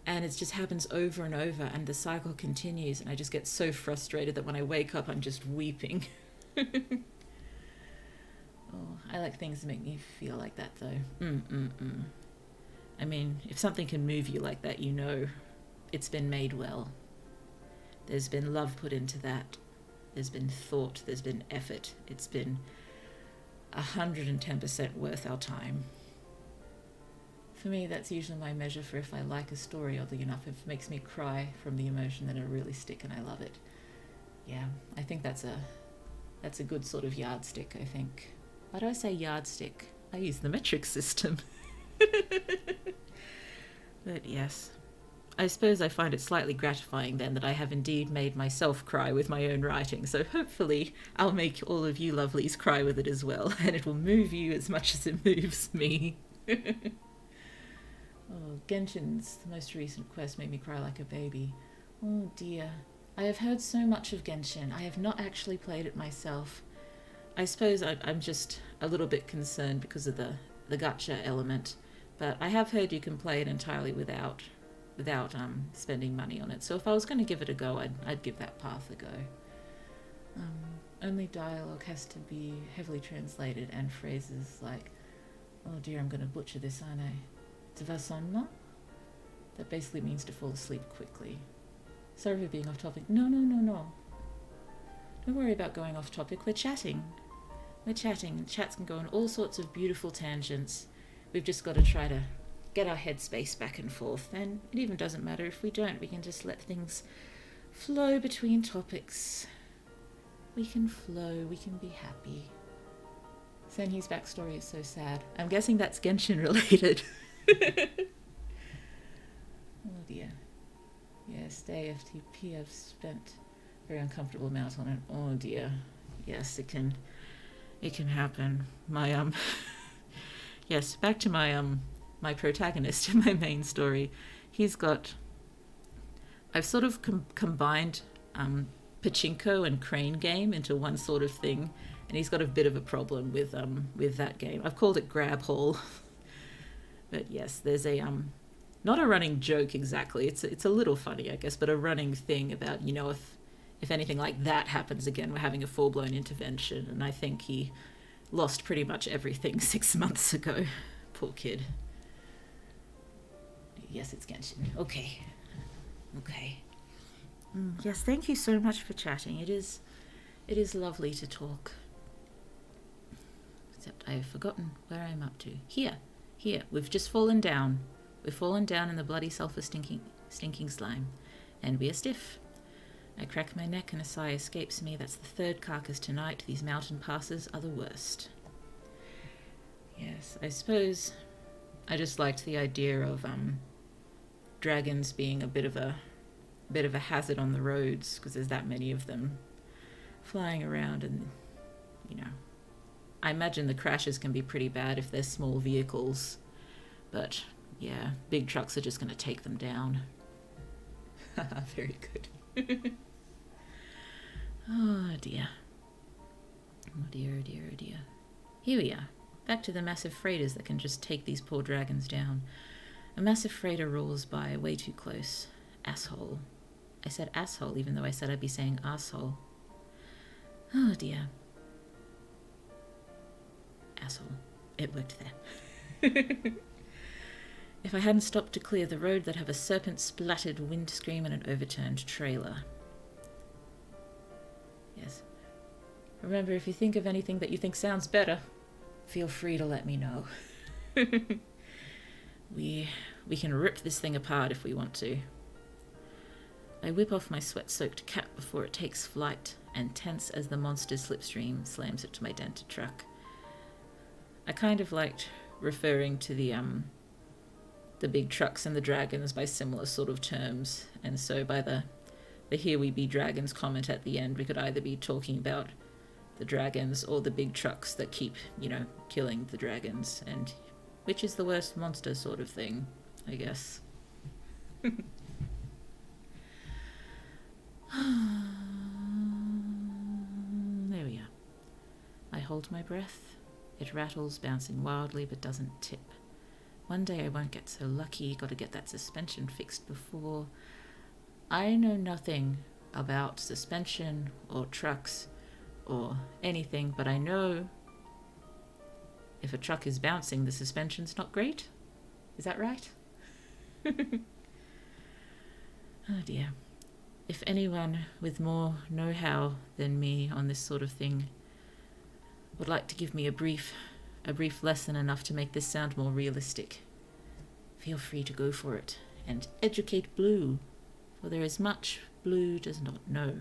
Speaker 1: And it just happens over and over and the cycle continues and I just get so frustrated that when I wake up I'm just weeping. Oh, I like things that make me feel like that though. I mean, if something can move you like that, it's been made well. There's been love put into that. There's been thought, there's been effort. It's been 110% worth our time. For me, that's usually my measure for if I like a story, oddly enough. If it makes me cry from the emotion, then it'll really stick and I love it. Yeah, I think that's a good sort of yardstick, I think. Why do I say yardstick? I use the metric system. But yes, I suppose I find it slightly gratifying then that I have indeed made myself cry with my own writing, so hopefully I'll make all of you lovelies cry with it as well, and it will move you as much as it moves me. Oh, Genshin's the most recent quest made me cry like a baby. Oh dear. I have heard so much of Genshin. I have not actually played it myself. I suppose I'm just a little bit concerned because of the gacha element, but I have heard you can play it entirely without spending money on it. So if I was going to give it a go, I'd give that path a go. Only dialogue has to be heavily translated and phrases like, oh dear, I'm going to butcher this, aren't I? Tvasonna? That basically means to fall asleep quickly. Sorry for being off topic. No. Don't worry about going off topic. We're chatting. Chats can go on all sorts of beautiful tangents. We've just got to try to get our headspace back and forth. And it even doesn't matter if we don't. We can just let things flow between topics. We can flow. We can be happy. Senhi's backstory is so sad. I'm guessing that's Genshin related. Oh dear. Yes, the AFTP, I've spent a very uncomfortable amount on it. Oh dear. Yes, it can happen. My yes, back to my protagonist in my main story. I've sort of combined pachinko and crane game into one sort of thing, and he's got a bit of a problem with that game. I've called it Grab Hall. But yes, there's a not a running joke exactly. It's a little funny, I guess, but a running thing about, if anything like that happens again, we're having a full-blown intervention. And I think he lost pretty much everything 6 months ago. Poor kid. Yes, it's Genshin. Okay. Yes, thank you so much for chatting. It is lovely to talk. Except I have forgotten where I'm up to. Here. We've just fallen down. We've fallen down in the bloody sulphur stinking slime. And we are stiff. I crack my neck and a sigh escapes me. That's the third carcass tonight. These mountain passes are the worst. Yes, I suppose I just liked the idea of dragons being a bit of a hazard on the roads, because there's that many of them flying around, and I imagine the crashes can be pretty bad if they're small vehicles, but yeah, big trucks are just going to take them down. Very good. Oh dear. Here we are, back to the massive freighters that can just take these poor dragons down. A massive freighter rolls by way too close. Asshole. I said asshole even though I said I'd be saying asshole. Oh dear. Asshole. It worked there. If I hadn't stopped to clear the road, they'd have a serpent-splattered windscreen and an overturned trailer. Yes. Remember, if you think of anything that you think sounds better, feel free to let me know. We can rip this thing apart if we want to. I whip off my sweat-soaked cap before it takes flight, and tense as the monster's slipstream slams it to my dented truck. I kind of liked referring to the the big trucks and the dragons by similar sort of terms. And so by the "here we be dragons" comment at the end, we could either be talking about the dragons or the big trucks that keep, killing the dragons, and which is the worst monster sort of thing, I guess. There we are. I hold my breath. It rattles, bouncing wildly, but doesn't tip. One day I won't get so lucky. Got to get that suspension fixed before. I know nothing about suspension or trucks or anything, but I know if a truck is bouncing, the suspension's not great. Is that right? Oh dear. If anyone with more know-how than me on this sort of thing would like to give me a brief lesson enough to make this sound more realistic, feel free to go for it and educate Blue, for there is much Blue does not know.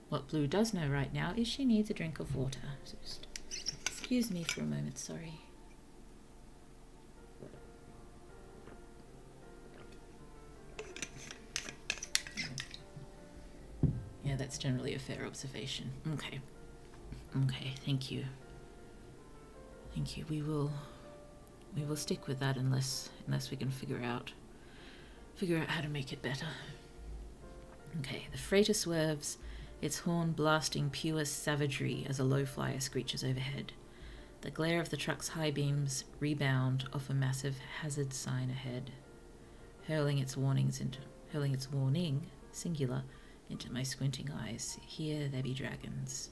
Speaker 1: What Blue does know right now is she needs a drink of water. So just excuse me for a moment, sorry. Yeah, that's generally a fair observation. Okay, thank you. We will stick with that unless we can figure out how to make it better. Okay, the freighter swerves, its horn blasting pure savagery as a low flyer screeches overhead. The glare of the truck's high beams rebound off a massive hazard sign ahead, hurling its warning, singular, into my squinting eyes. Here there be dragons.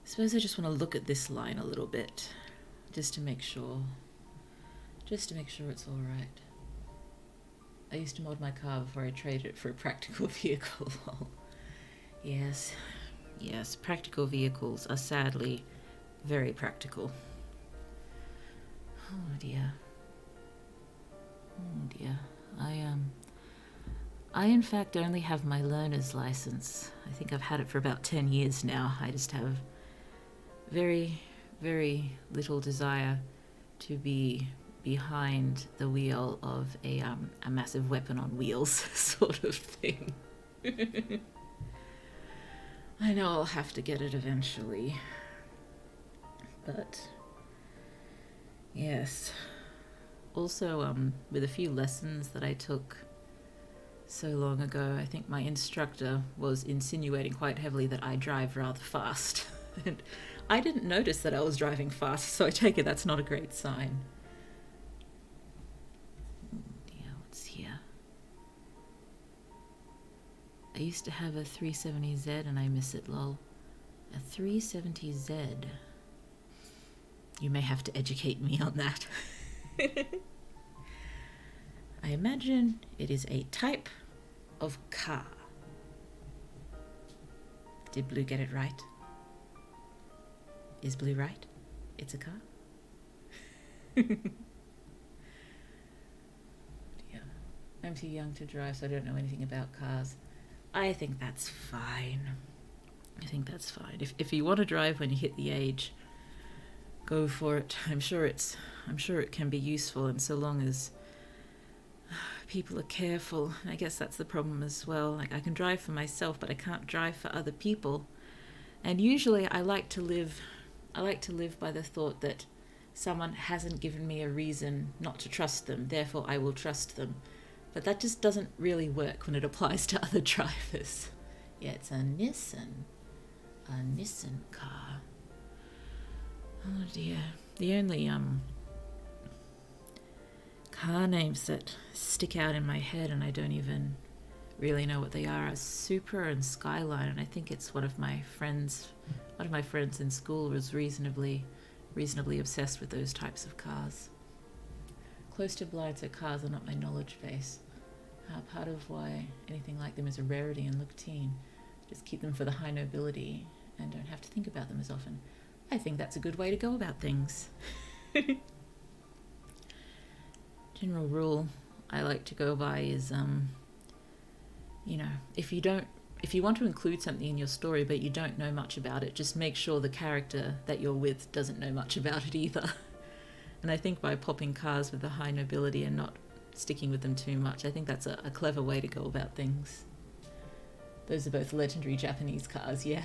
Speaker 1: Suppose I just want to look at this line a little bit, just to make sure it's all right. I used to mod my car before I traded it for a practical vehicle. Yes, practical vehicles are sadly very practical. Oh dear. I in fact only have my learner's license. I think I've had it for about 10 years now. I just have very, very little desire to be behind the wheel of a massive weapon on wheels sort of thing. I know I'll have to get it eventually. But yes. Also, with a few lessons that I took so long ago, I think my instructor was insinuating quite heavily that I drive rather fast. And I didn't notice that I was driving fast, so I take it that's not a great sign. Yeah, what's here? I used to have a 370Z and I miss it, lol. A 370Z. You may have to educate me on that. I imagine it is a type of car. Did Blue get it right? Is Blue right? It's a car? Yeah. I'm too young to drive, so I don't know anything about cars. I think that's fine. If you want to drive when you hit the age, go for it. I'm sure it can be useful, and so long as people are careful. I guess that's the problem as well. Like, I can drive for myself, but I can't drive for other people. And usually I like to live by the thought that someone hasn't given me a reason not to trust them, therefore I will trust them. But that just doesn't really work when it applies to other drivers. Yeah, it's a Nissan car. Oh dear. The only car names that stick out in my head, and I don't even really know what they are Supra and Skyline, and I think it's one of my friends in school was reasonably obsessed with those types of cars. Close to blind, so cars are not my knowledge base. Part of why anything like them is a rarity and look teen. Just keep them for the high nobility and don't have to think about them as often. I think that's a good way to go about things. General rule I like to go by is, if you want to include something in your story but you don't know much about it, just make sure the character that you're with doesn't know much about it either. And I think by popping cars with a high nobility and not sticking with them too much, I think that's a clever way to go about things. Those are both legendary Japanese cars, yeah.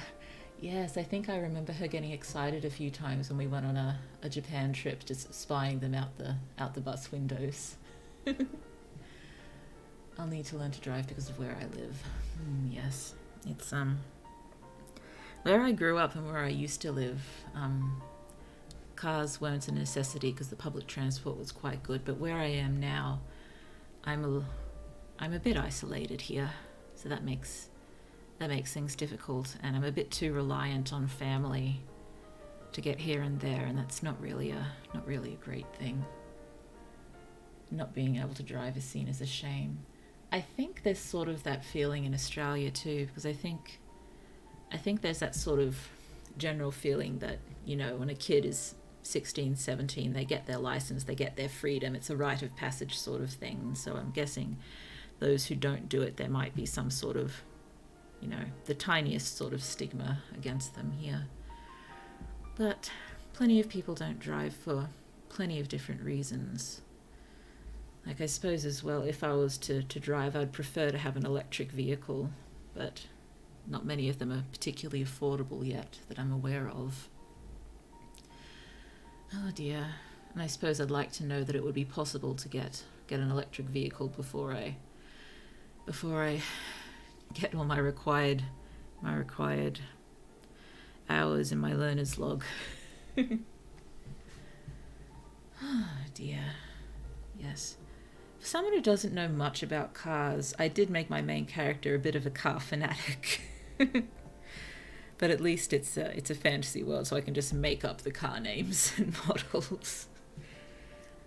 Speaker 1: Yes, I think I remember her getting excited a few times when we went on a Japan trip, just spying them out the bus windows. I'll need to learn to drive because of where I live. Yes, it's where I grew up and where I used to live. Cars weren't a necessity because the public transport was quite good. But where I am now, I'm a bit isolated here, so that makes things difficult, and I'm a bit too reliant on family to get here and there, and that's not really a great thing. Not being able to drive is seen as a shame. I think there's sort of that feeling in Australia too, because I think there's that sort of general feeling that, when a kid is 16, 17, they get their license, they get their freedom, it's a rite of passage sort of thing. So I'm guessing those who don't do it, there might be some sort of, the tiniest sort of stigma against them here. But plenty of people don't drive for plenty of different reasons. Like, I suppose as well, if I was to drive, I'd prefer to have an electric vehicle, but not many of them are particularly affordable yet that I'm aware of. Oh dear. And I suppose I'd like to know that it would be possible to get an electric vehicle before I get all my required hours in my learner's log. Oh dear. Yes. For someone who doesn't know much about cars, I did make my main character a bit of a car fanatic. But at least it's a fantasy world, so I can just make up the car names and models.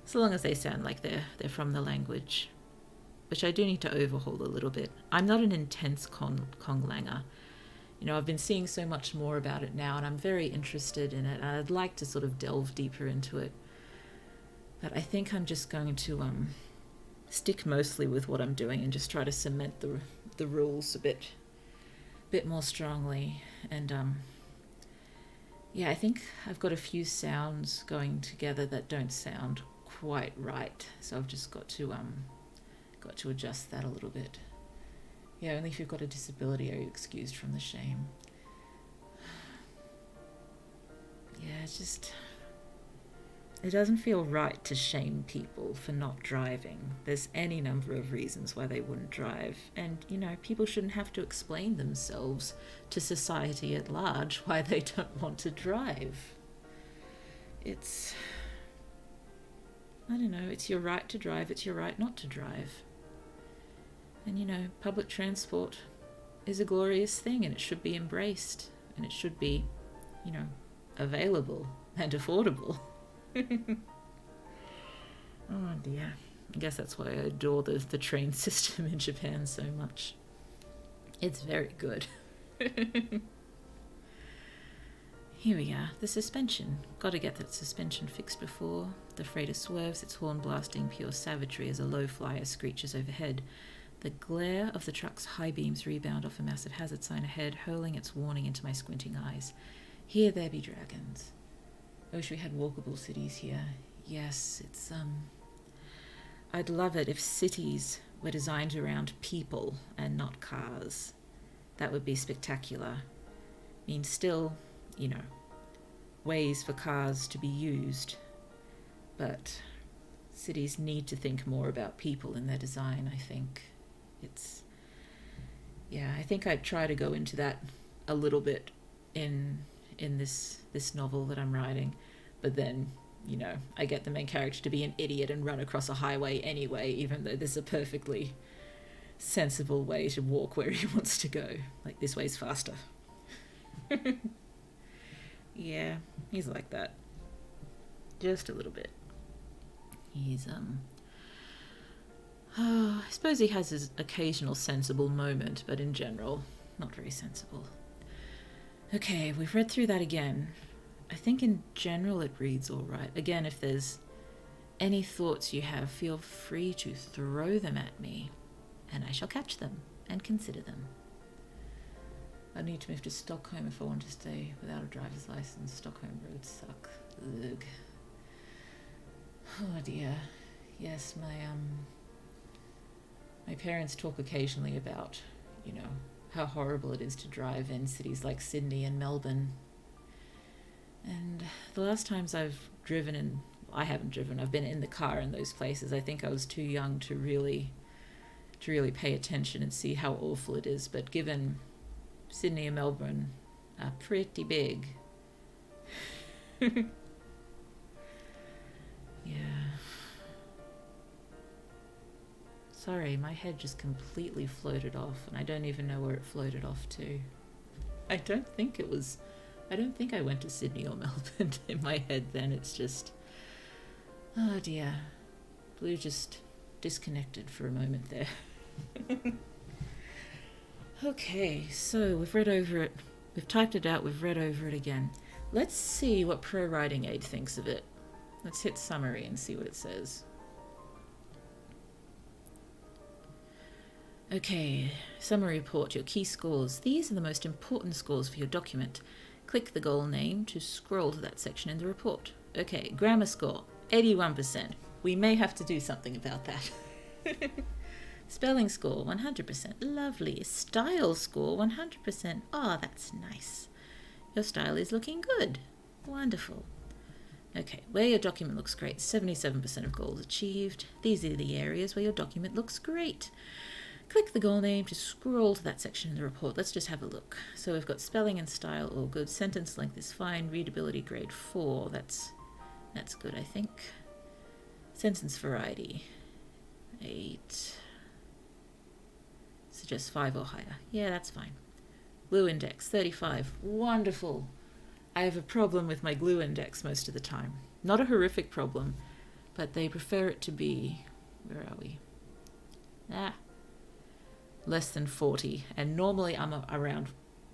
Speaker 1: So long as they sound like they're from the language. Which I do need to overhaul a little bit. I'm not an intense Konglanger. I've been seeing so much more about it now, and I'm very interested in it, and I'd like to sort of delve deeper into it. But I think I'm just going to stick mostly with what I'm doing and just try to cement the rules a bit more strongly. And I think I've got a few sounds going together that don't sound quite right, so I've just got to adjust that a little bit. Yeah, only if you've got a disability are you excused from the shame. Yeah, it doesn't feel right to shame people for not driving. There's any number of reasons why they wouldn't drive. And, people shouldn't have to explain themselves to society at large why they don't want to drive. It's your right to drive, it's your right not to drive. And, public transport is a glorious thing, and it should be embraced, and it should be, available and affordable. Oh dear. I guess that's why I adore the train system in Japan so much. It's very good. Here we are, the suspension. Got to get that suspension fixed before the freighter swerves, its horn blasting pure savagery as a low flyer screeches overhead. The glare of the truck's high beams rebound off a massive hazard sign ahead, hurling its warning into my squinting eyes. Here there be dragons. I wish we had walkable cities here. Yes, it's I'd love it if cities were designed around people and not cars. That would be spectacular. I mean, still, ways for cars to be used, but cities need to think more about people in their design, I think. I think I'd try to go into that a little bit in this novel that I'm writing, but then, I get the main character to be an idiot and run across a highway anyway, even though there's a perfectly sensible way to walk where he wants to go. Like, this way's faster. Yeah, he's like that. Just a little bit. He's, I suppose he has his occasional sensible moment, but in general, not very sensible. Okay, we've read through that again. I think in general it reads all right. Again, if there's any thoughts you have, feel free to throw them at me, and I shall catch them and consider them. I need to move to Stockholm if I want to stay without a driver's license. Stockholm roads suck. Ugh. Oh dear. Yes, my parents talk occasionally about, you know, how horrible it is to drive in cities like Sydney and Melbourne. And the last times I've driven in, I haven't driven, I've been in the car in those places. I think I was too young to really pay attention and see how awful it is. But given Sydney and Melbourne are pretty big. Yeah. Sorry, my head just completely floated off, and I don't even know where it floated off to. I don't think I went to Sydney or Melbourne in my head then. It's just, oh dear. Blue just disconnected for a moment there. Okay, so we've read over it. We've typed it out. We've read over it again. Let's see what ProWritingAid thinks of it. Let's hit summary and see what it says. Okay, summary report, your key scores. These are the most important scores for your document. Click the goal name to scroll to that section in the report. Okay, grammar score, 81%. We may have to do something about that. Spelling score, 100%. Lovely. Style score, 100%. Oh, that's nice. Your style is looking good. Wonderful. Okay, where your document looks great, 77% of goals achieved. These are the areas where your document looks great. Click the goal name to scroll to that section in the report. Let's just have a look. So we've got spelling and style all good. Sentence length is fine. Readability grade 4. That's good, I think. Sentence variety 8. Suggest 5 or higher. Yeah, that's fine. Glue index 35. Wonderful. I have a problem with my glue index most of the time. Not a horrific problem, but they prefer it to be, where are we? Less than 40, and normally I'm around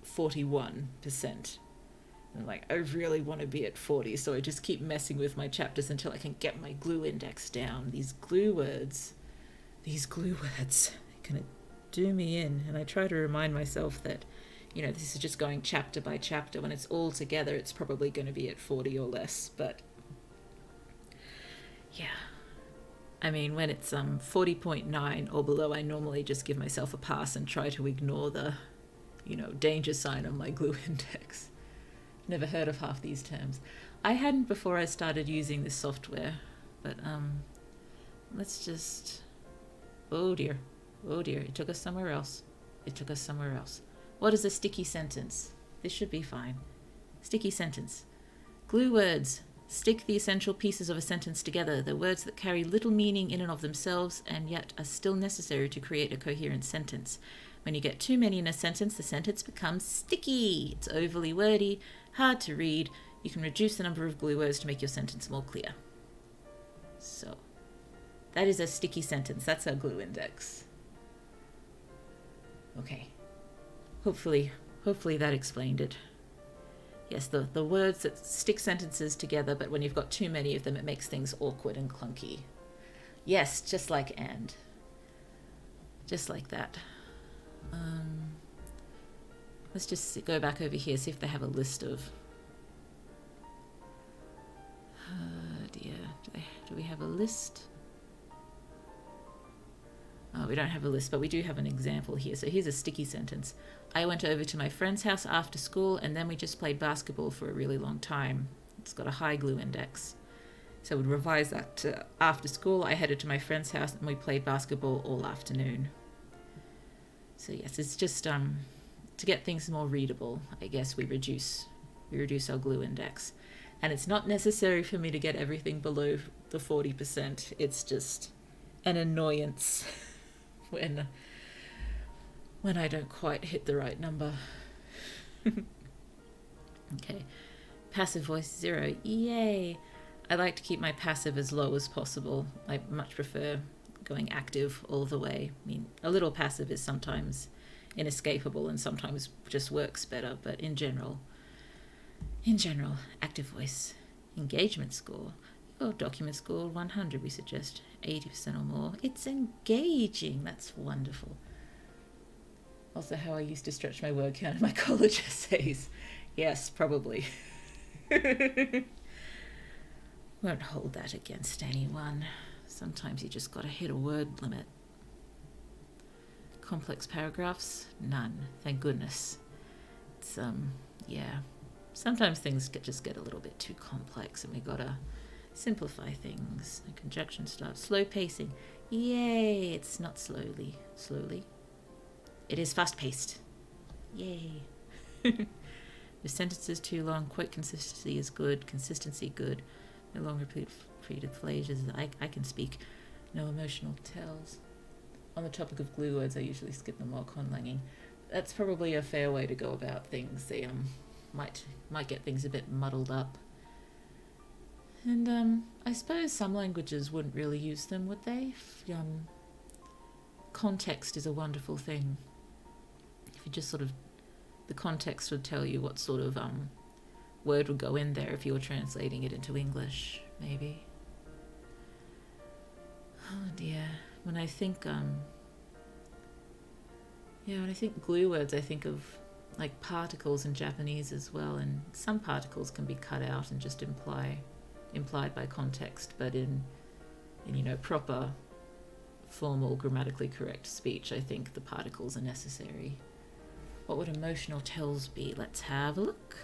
Speaker 1: 41%. And I really want to be at 40, so I just keep messing with my chapters until I can get my glue index down. These glue words, they're gonna do me in, and I try to remind myself that, this is just going chapter by chapter. When it's all together, it's probably going to be at 40 or less, but yeah. I mean, when it's 40.9 or below, I normally just give myself a pass and try to ignore the, danger sign on my glue index. Never heard of half these terms. I hadn't before I started using this software, but let's just... Oh dear, it took us somewhere else. What is a sticky sentence? This should be fine. Sticky sentence. Glue words. Stick the essential pieces of a sentence together, the words that carry little meaning in and of themselves and yet are still necessary to create a coherent sentence. When you get too many in a sentence, the sentence becomes sticky. It's overly wordy, hard to read. You can reduce the number of glue words to make your sentence more clear. So, that is a sticky sentence. That's our glue index. Okay. Hopefully that explained it. Yes, the words that stick sentences together, but when you've got too many of them, it makes things awkward and clunky. Yes, just like and. Just like that. Let's just go back over here, see if they have a list of... Oh dear, do we have a list? Oh, we don't have a list, but we do have an example here. So here's a sticky sentence. I went over to my friend's house after school, and then we just played basketball for a really long time. It's got a high glue index. So we'd revise that to after school, I headed to my friend's house and we played basketball all afternoon. So yes, it's just to get things more readable, I guess we reduce our glue index. And it's not necessary for me to get everything below the 40%. It's just an annoyance when I don't quite hit the right number. Okay. Passive voice 0. Yay! I like to keep my passive as low as possible. I much prefer going active all the way. I mean, a little passive is sometimes inescapable and sometimes just works better, but in general, active voice. Engagement score. Oh, document score 100, we suggest 80% or more. It's engaging. That's wonderful. Also, how I used to stretch my word count in my college essays. Yes, probably. Won't hold that against anyone. Sometimes you just gotta hit a word limit. Complex paragraphs? None, thank goodness. It's, yeah. Sometimes things just get a little bit too complex and we gotta simplify things. The conjunction starts. Slow pacing. Yay! It's not slowly. It is fast-paced. Yay! The sentence is too long. Quote consistency is good. Consistency good. No long repeated phrases. I can speak. No emotional tells. On the topic of glue words, I usually skip them while conlanging. That's probably a fair way to go about things. They might get things a bit muddled up. And I suppose some languages wouldn't really use them, would they? Context is a wonderful thing. If you just sort of, the context would tell you what sort of word would go in there if you were translating it into English, maybe. Oh dear. When I think glue words, I think of like particles in Japanese as well, and some particles can be cut out and just implied by context, but in proper formal grammatically correct speech, I think the particles are necessary. What would emotional tells be? Let's have a look.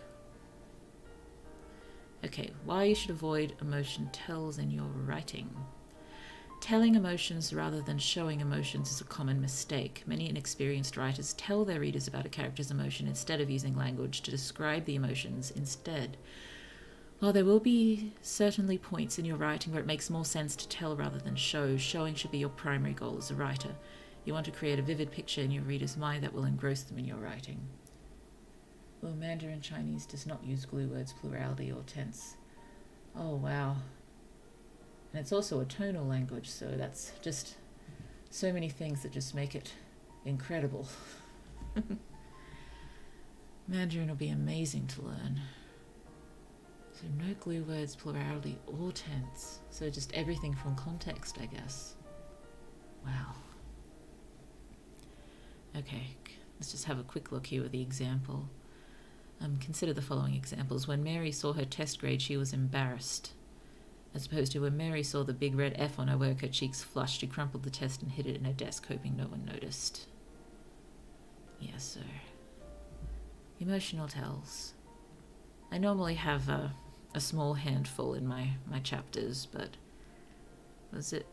Speaker 1: Okay, why you should avoid emotion tells in your writing. Telling emotions rather than showing emotions is a common mistake. Many inexperienced writers tell their readers about a character's emotion instead of using language to describe the emotions instead. While there will be certainly points in your writing where it makes more sense to tell rather than show, showing should be your primary goal as a writer. You want to create a vivid picture in your reader's mind that will engross them in your writing. Well, Mandarin Chinese does not use glue words, plurality, or tense. Oh, wow. And it's also a tonal language, so that's just so many things that just make it incredible. Mandarin will be amazing to learn. So no glue words, plurality, or tense. So just everything from context, I guess. Wow. Okay, let's just have a quick look here at the example. Consider the following examples. When Mary saw her test grade, she was embarrassed. As opposed to when Mary saw the big red F on her work, her cheeks flushed. She crumpled the test and hid it in her desk, hoping no one noticed. Yes, sir. Emotional tells. I normally have a small handful in my chapters, but was it?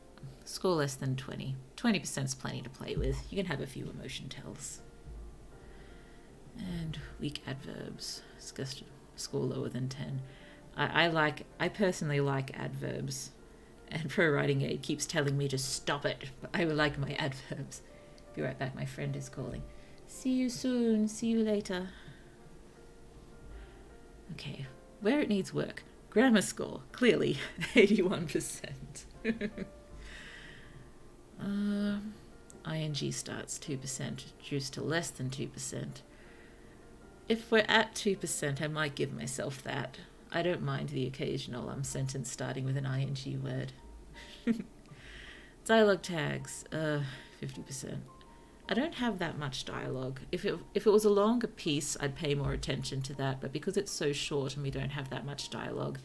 Speaker 1: Score less than 20. 20% is plenty to play with. You can have a few emotion tells. And weak adverbs. Score lower than 10. I personally like adverbs, and ProWritingAid keeps telling me to stop it, but I like my adverbs. Be right back, my friend is calling. See you soon, see you later. Okay, where it needs work. Grammar score, clearly, 81%. ING starts 2%, reduced to less than 2%. If we're at 2%, I might give myself that. I don't mind the occasional sentence starting with an ING word. Dialogue tags, 50%. I don't have that much dialogue. If it was a longer piece, I'd pay more attention to that, but because it's so short and we don't have that much dialogue,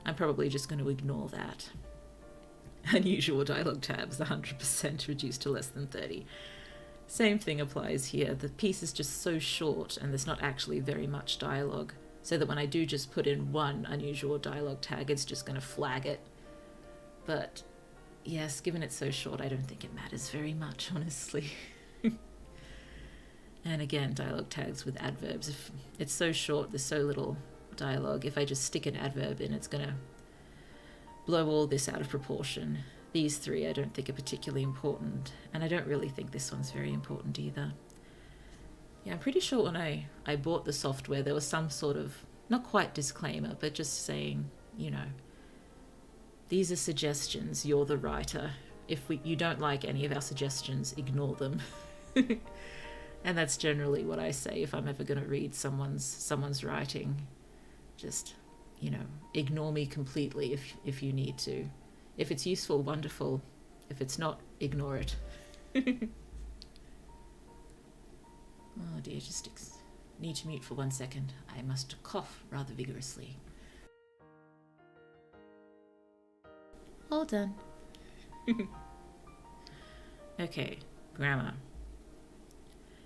Speaker 1: I'm probably just going to ignore that. Unusual dialogue tabs, 100%, reduced to less than 30. Same thing applies here. The piece is just so short and there's not actually very much dialogue, so that when I do just put in one unusual dialogue tag, it's just going to flag it. But yes, given it's so short, I don't think it matters very much, honestly. And again, dialogue tags with adverbs. If it's so short, there's so little dialogue, if I just stick an adverb in, it's going to blow all this out of proportion. These three I don't think are particularly important, and I don't really think this one's very important either. Yeah, I'm pretty sure when I bought the software, there was some sort of, not quite disclaimer, but just saying, these are suggestions, you're the writer. If you don't like any of our suggestions, ignore them. And that's generally what I say if I'm ever going to read someone's writing. Just, ignore me completely if you need to. If it's useful, wonderful. If it's not, ignore it. Oh dear, just need to mute for 1 second. I must cough rather vigorously. All done. Okay, grammar.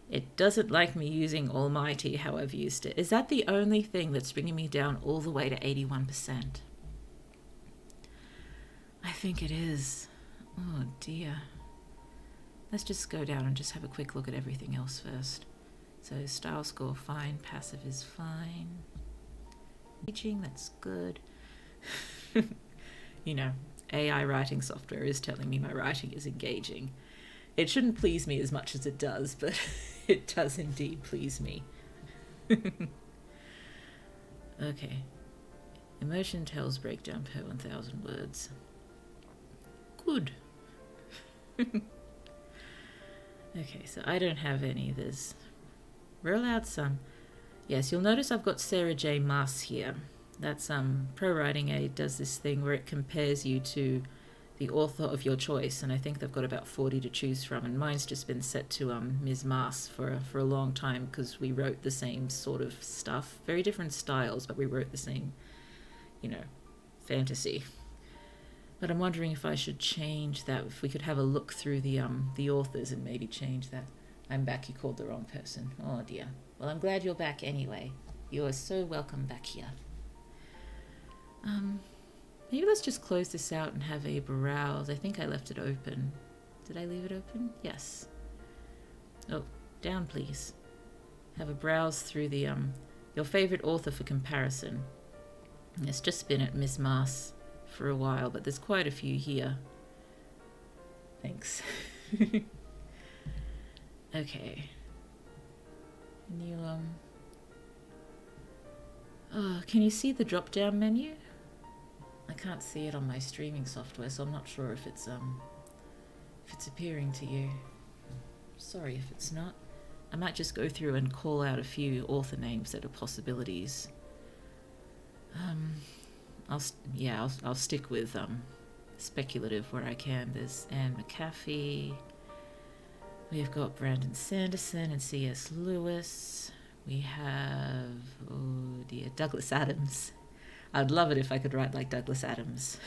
Speaker 1: It doesn't like me using almighty how I've used it. Is that the only thing that's bringing me down all the way to 81%? I think it is. Oh dear. Let's just go down and just have a quick look at everything else first. So style score, fine. Passive is fine. Teaching, that's good. You know, AI writing software is telling me my writing is engaging. It shouldn't please me as much as it does, but it does indeed please me. Okay. Emotion tells breakdown per 1,000 words. Good. Okay, so I don't have any. There's... Roll out some. Yes, you'll notice I've got Sarah J. Maas here. That's ProWritingAid does this thing where it compares you to the author of your choice, and I think they've got about 40 to choose from, and mine's just been set to Ms. Maas for a long time because we wrote the same sort of stuff. Very different styles, but we wrote the same, you know, fantasy. But I'm wondering if I should change that, if we could have a look through the authors and maybe change that. I'm back, you called the wrong person. Oh dear. Well, I'm glad you're back anyway. You are so welcome back here. Maybe let's just close this out and have a browse. I think I left it open. Did I leave it open? Yes. Oh, down please. Have a browse through the your favorite author for comparison. It's just been at Ms. Maas for a while, but there's quite a few here. Thanks. Okay. Can you oh, can you see the drop down menu? I can't see it on my streaming software, so I'm not sure if it's appearing to you. Sorry if it's not. I might just go through and call out a few author names that are possibilities. I'll stick with speculative where I can. There's Anne McAfee. We've got Brandon Sanderson and C.S. Lewis. We have, oh dear, Douglas Adams. I'd love it if I could write like Douglas Adams.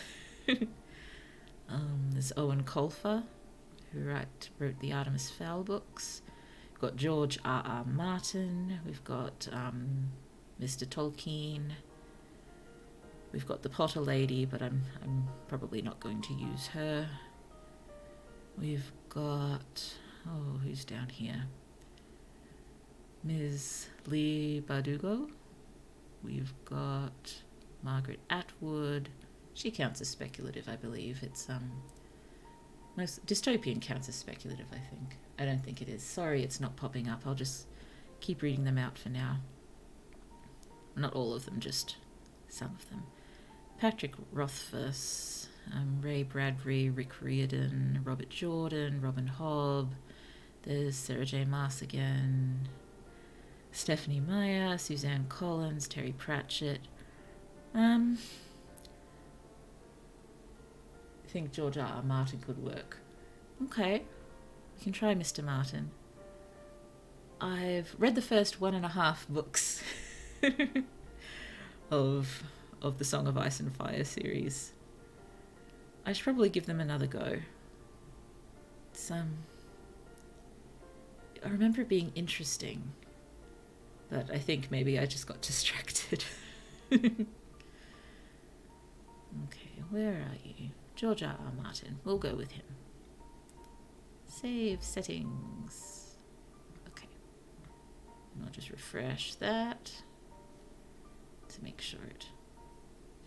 Speaker 1: There's Owen Colfer, who wrote the Artemis Fowl books. We've got George R.R. Martin. We've got Mr. Tolkien. We've got the Potter Lady, but I'm probably not going to use her. We've got, oh, who's down here? Ms. Leigh Bardugo. We've got Margaret Atwood. She counts as speculative, I believe. It's most dystopian counts as speculative, I think. I don't think it is. Sorry, it's not popping up. I'll just keep reading them out for now. Not all of them, just some of them. Patrick Rothfuss, Ray Bradbury, Rick Riordan, Robert Jordan, Robin Hobb. There's Sarah J. Maas again. Stephanie Meyer, Suzanne Collins, Terry Pratchett. I think George R.R. Martin could work. Okay, we can try Mr. Martin. I've read the first 1.5 books of the Song of Ice and Fire series. I should probably give them another go. It's, I remember it being interesting, but I think maybe I just got distracted. Okay, where are you? George R.R. Martin. We'll go with him. Save settings. Okay. And I'll just refresh that to make sure it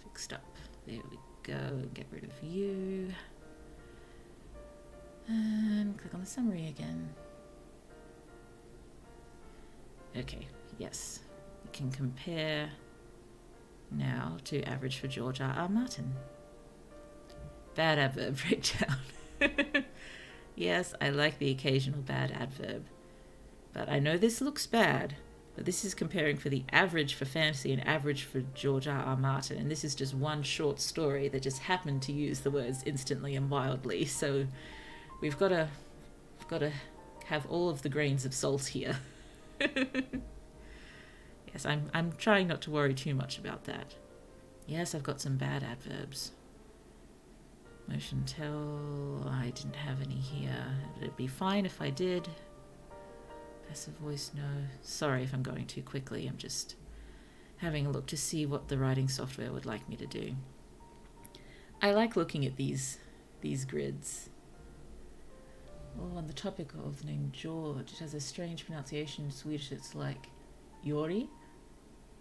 Speaker 1: fixed up. There we go. Get rid of you. And click on the summary again. Okay, yes. We can compare now to average for George R.R. Martin. Bad adverb breakdown. Yes, I like the occasional bad adverb. But I know this looks bad, but this is comparing for the average for fantasy and average for George R.R. Martin, and this is just one short story that just happened to use the words instantly and wildly, so we've got to have all of the grains of salt here. Yes, I'm trying not to worry too much about that. Yes, I've got some bad adverbs. Motion tell, I didn't have any here. It'd be fine if I did. Passive voice, no. Sorry if I'm going too quickly. I'm just having a look to see what the writing software would like me to do. I like looking at these grids. Oh, on the topic of the name George, it has a strange pronunciation in Swedish. It's like Yori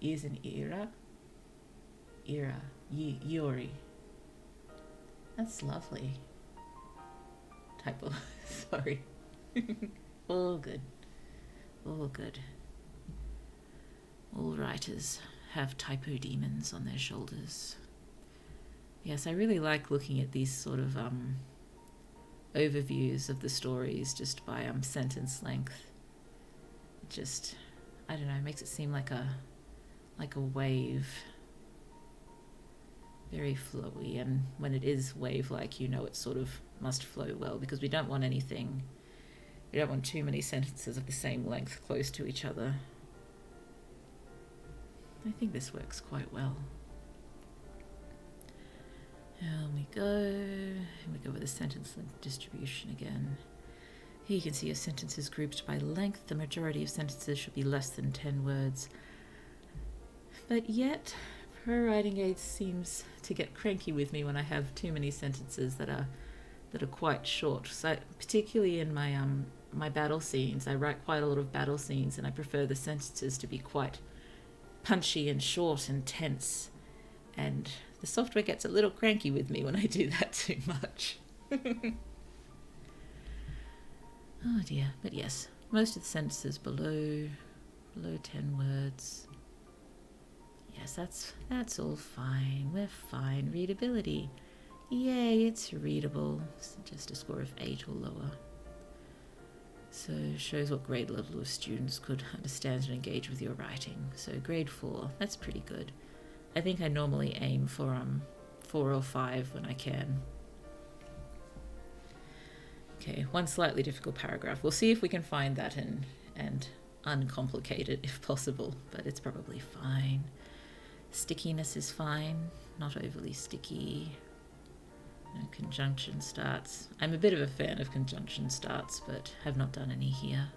Speaker 1: is an era. Yori. That's lovely. Typo. Sorry. All good. All good. All writers have typo demons on their shoulders. Yes, I really like looking at these sort of overviews of the stories just by sentence length. It just, I don't know, it makes it seem like a wave. Very flowy, and when it is wave-like, you know it sort of must flow well, because we don't want too many sentences of the same length close to each other. I think this works quite well. And we go with the sentence length distribution again. Here you can see your sentences grouped by length. The majority of sentences should be less than 10 words. But yet, ProWritingAid seems to get cranky with me when I have too many sentences that are quite short. So particularly in my battle scenes, I write quite a lot of battle scenes, and I prefer the sentences to be quite punchy and short and tense. And the software gets a little cranky with me when I do that too much. Oh dear, but yes, most of the sentences below 10 words. Yes, that's all fine. We're fine. Readability. Yay, it's readable. It's just a score of 8 or lower. So shows what grade level of students could understand and engage with your writing. So grade 4, that's pretty good. I think I normally aim for 4 or 5 when I can. Okay, one slightly difficult paragraph. We'll see if we can find that and uncomplicate it if possible, but it's probably fine. Stickiness is fine, not overly sticky. No conjunction starts. I'm a bit of a fan of conjunction starts, but have not done any here.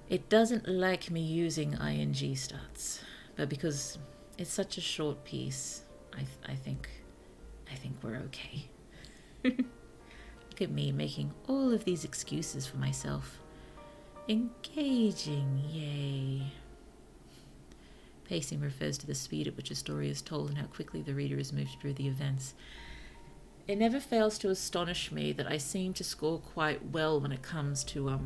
Speaker 1: It doesn't like me using ing starts, but because it's such a short piece, I think we're okay. Look at me making all of these excuses for myself. Engaging, yay. Pacing refers to the speed at which a story is told and how quickly the reader is moved through the events. It never fails to astonish me that I seem to score quite well when it comes to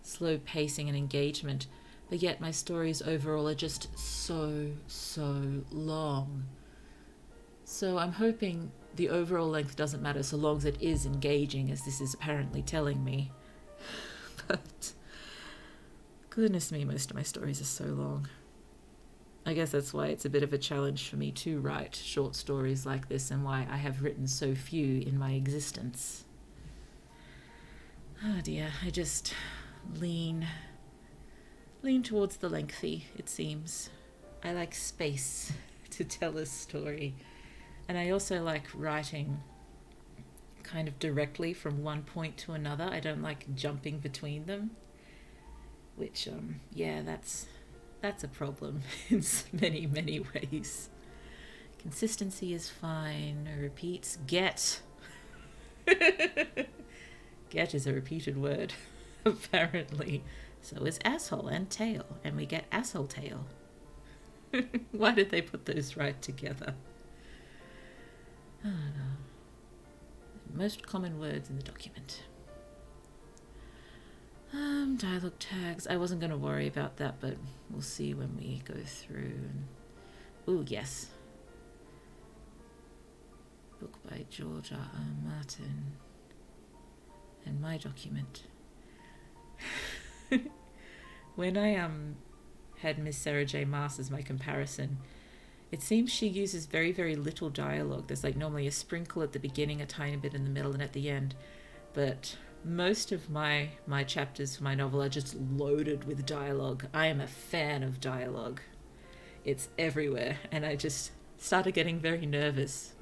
Speaker 1: slow pacing and engagement, but yet my stories overall are just so long. So I'm hoping the overall length doesn't matter so long as it is engaging, as this is apparently telling me. But goodness me, most of my stories are so long. I guess that's why it's a bit of a challenge for me to write short stories like this, and why I have written so few in my existence. Oh dear, I just lean towards the lengthy, it seems. I like space to tell a story. And I also like writing kind of directly from one point to another. I don't like jumping between them, which, yeah, that's a problem in many ways. Consistency is fine. No repeats. Get. Get is a repeated word, apparently. So is asshole and tail, and we get asshole tail. Why did they put those right together? I don't know. Most common words in the document. Dialogue tags. I wasn't going to worry about that, but we'll see when we go through. Ooh, yes. Book by George R.R. Martin. And my document. When I had Miss Sarah J. Maas as my comparison, it seems she uses very little dialogue. There's like normally a sprinkle at the beginning, a tiny bit in the middle, and at the end. But most of my chapters for my novel are just loaded with dialogue. I am a fan of dialogue. It's everywhere, and I just started getting very nervous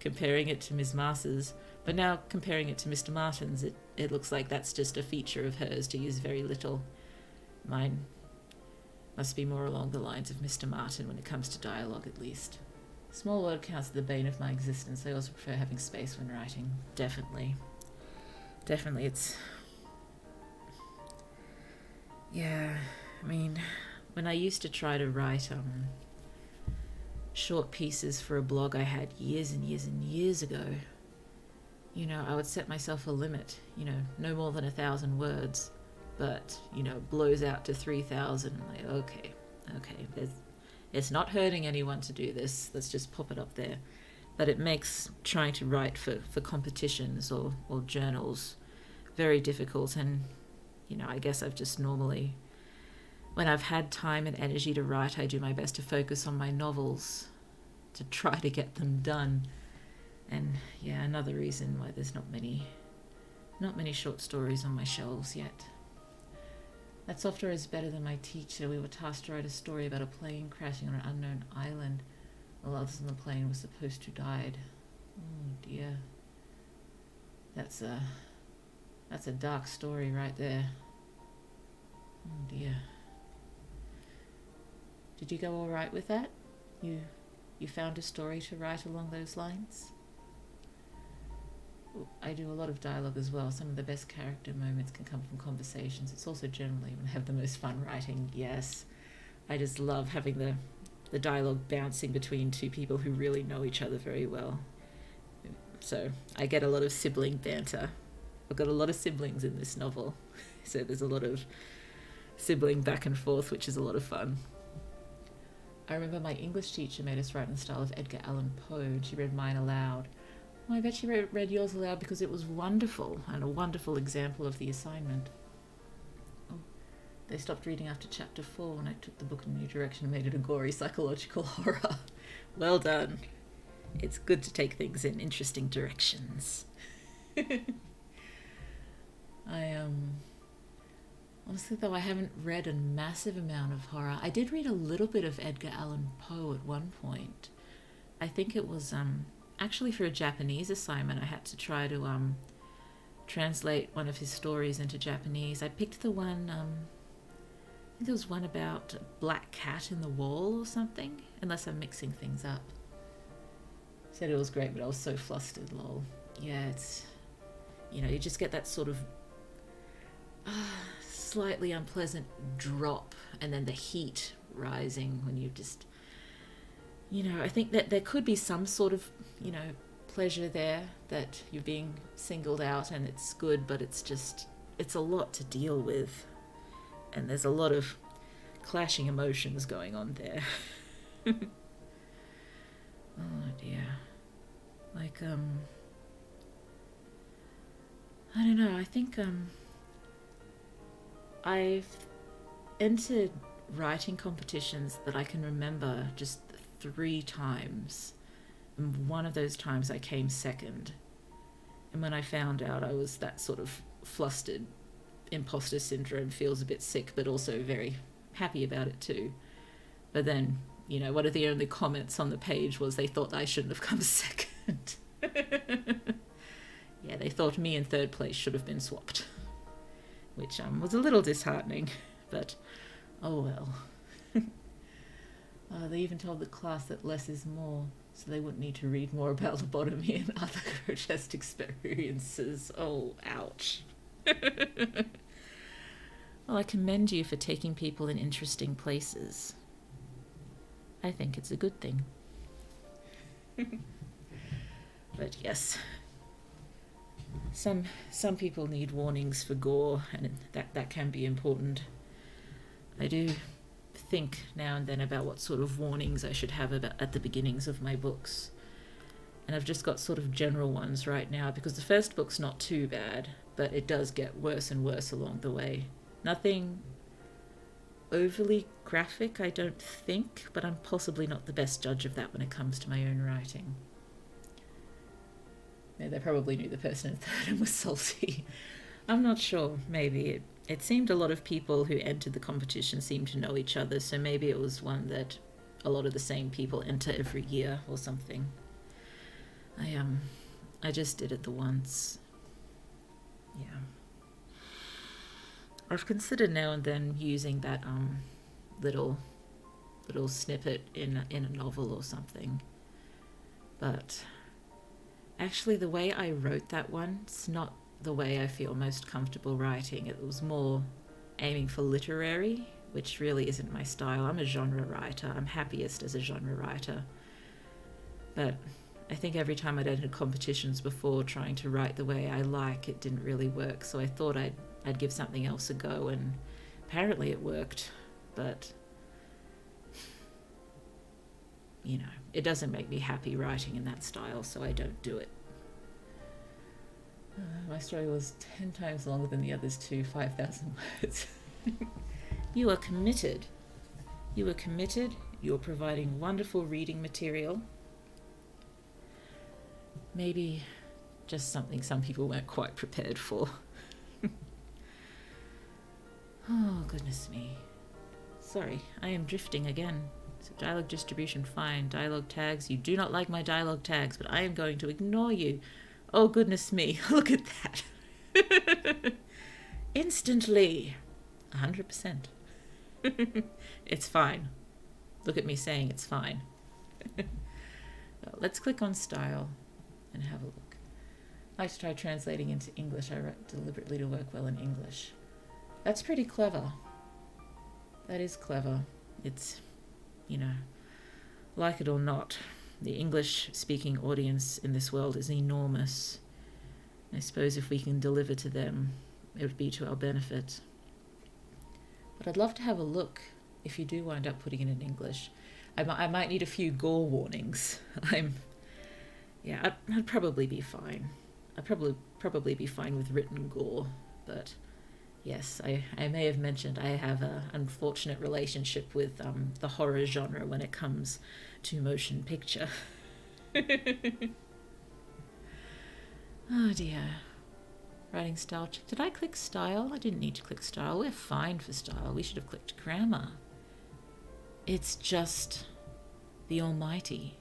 Speaker 1: comparing it to Ms. Mars's, but now comparing it to Mr. Martin's, it looks like that's just a feature of hers to use very little. Mine must be more along the lines of Mr. Martin when it comes to dialogue, at least. Small word counts as the bane of my existence. I also prefer having space when writing. Definitely. Definitely, it's... Yeah, I mean, when I used to try to write short pieces for a blog I had years and years and years ago, you know, I would set myself a limit, you know, no more than 1,000 words, but, you know, blows out to 3,000. I'm like, okay, it's not hurting anyone to do this. Let's just pop it up there. But it makes trying to write for competitions or journals very difficult. And, you know, I guess I've just normally, when I've had time and energy to write, I do my best to focus on my novels to try to get them done. And yeah, another reason why there's not many short stories on my shelves yet. That software is better than my teacher. We were tasked to write a story about a plane crashing on an unknown island while others on the plane were supposed to died. Oh dear. That's a dark story right there. Oh dear. Did you go all right with that? You found a story to write along those lines? I do a lot of dialogue as well. Some of the best character moments can come from conversations. It's also generally when I have the most fun writing. Yes, I just love having the dialogue bouncing between two people who really know each other very well. So I get a lot of sibling banter. I've got a lot of siblings in this novel, so there's a lot of sibling back and forth, which is a lot of fun. I remember my English teacher made us write in the style of Edgar Allan Poe, and she read mine aloud. Well, I bet she read yours aloud because it was wonderful, and a wonderful example of the assignment. Oh, they stopped reading after chapter 4 when I took the book in a new direction and made it a gory psychological horror. Well done. It's good to take things in interesting directions. Honestly though, I haven't read a massive amount of horror. I did read a little bit of Edgar Allan Poe at one point. I think it was actually for a Japanese assignment. I had to try to translate one of his stories into Japanese. I picked the one, I think there was one about a black cat in the wall or something, unless I'm mixing things up. Said it was great, but I was so flustered, lol. Yeah, it's, you know, you just get that sort of slightly unpleasant drop, and then the heat rising when you just, you know, I think that there could be some sort of, you know, pleasure there that you're being singled out and it's good, but it's just, it's a lot to deal with, and there's a lot of clashing emotions going on there. Oh dear. Like, I don't know, I think, I've entered writing competitions that I can remember just 3 times. And one of those times I came second. And when I found out, I was that sort of flustered, imposter syndrome, feels a bit sick, but also very happy about it too. But then, you know, one of the only comments on the page was they thought I shouldn't have come second. Yeah, they thought me in 3rd place should have been swapped. Which was a little disheartening, but oh well. They even told the class that less is more, so they wouldn't need to read more about lobotomy and other grotesque experiences. Oh, ouch. Well, I commend you for taking people in interesting places. I think it's a good thing. But yes, some people need warnings for gore, and that can be important. I do think now and then about what sort of warnings I should have at the beginnings of my books, and I've just got sort of general ones right now because the first book's not too bad, but it does get worse and worse along the way. Nothing overly graphic, I don't think, but I'm possibly not the best judge of that when it comes to my own writing. Yeah, they probably knew the person in 3rd and was salty. I'm not sure, maybe. It seemed a lot of people who entered the competition seemed to know each other, so maybe it was one that a lot of the same people enter every year or something. I just did it the once. Yeah. I've considered now and then using that little snippet in a novel or something. But actually the way I wrote that one, it's not the way I feel most comfortable writing. It was more aiming for literary, which really isn't my style. I'm a genre writer. I'm happiest as a genre writer. But I think every time I'd entered competitions before trying to write the way I like, it didn't really work. So I thought I'd give something else a go, and apparently it worked. But, you know, it doesn't make me happy writing in that style, so I don't do it. My story was 10 times longer than the others too, 5,000 words. You are committed. You are committed. You're providing wonderful reading material. Maybe just something some people weren't quite prepared for. Oh, goodness me. Sorry, I am drifting again. So dialogue distribution, fine. Dialogue tags, you do not like my dialogue tags, but I am going to ignore you. Oh, goodness me, look at that. Instantly. 100%. It's fine. Look at me saying it's fine. Well, let's click on style and have a look. I like to try translating into English. I write deliberately to work well in English. That's pretty clever. That is clever. It's, you know, like it or not, the English-speaking audience in this world is enormous. I suppose if we can deliver to them, it would be to our benefit. But I'd love to have a look if you do wind up putting it in English. I might need a few gore warnings. I'd probably be fine. I'd probably be fine with written gore, but yes, I may have mentioned I have an unfortunate relationship with the horror genre when it comes to motion picture. Oh dear. Writing style. Did I click style? I didn't need to click style. We're fine for style. We should have clicked grammar. It's just the almighty.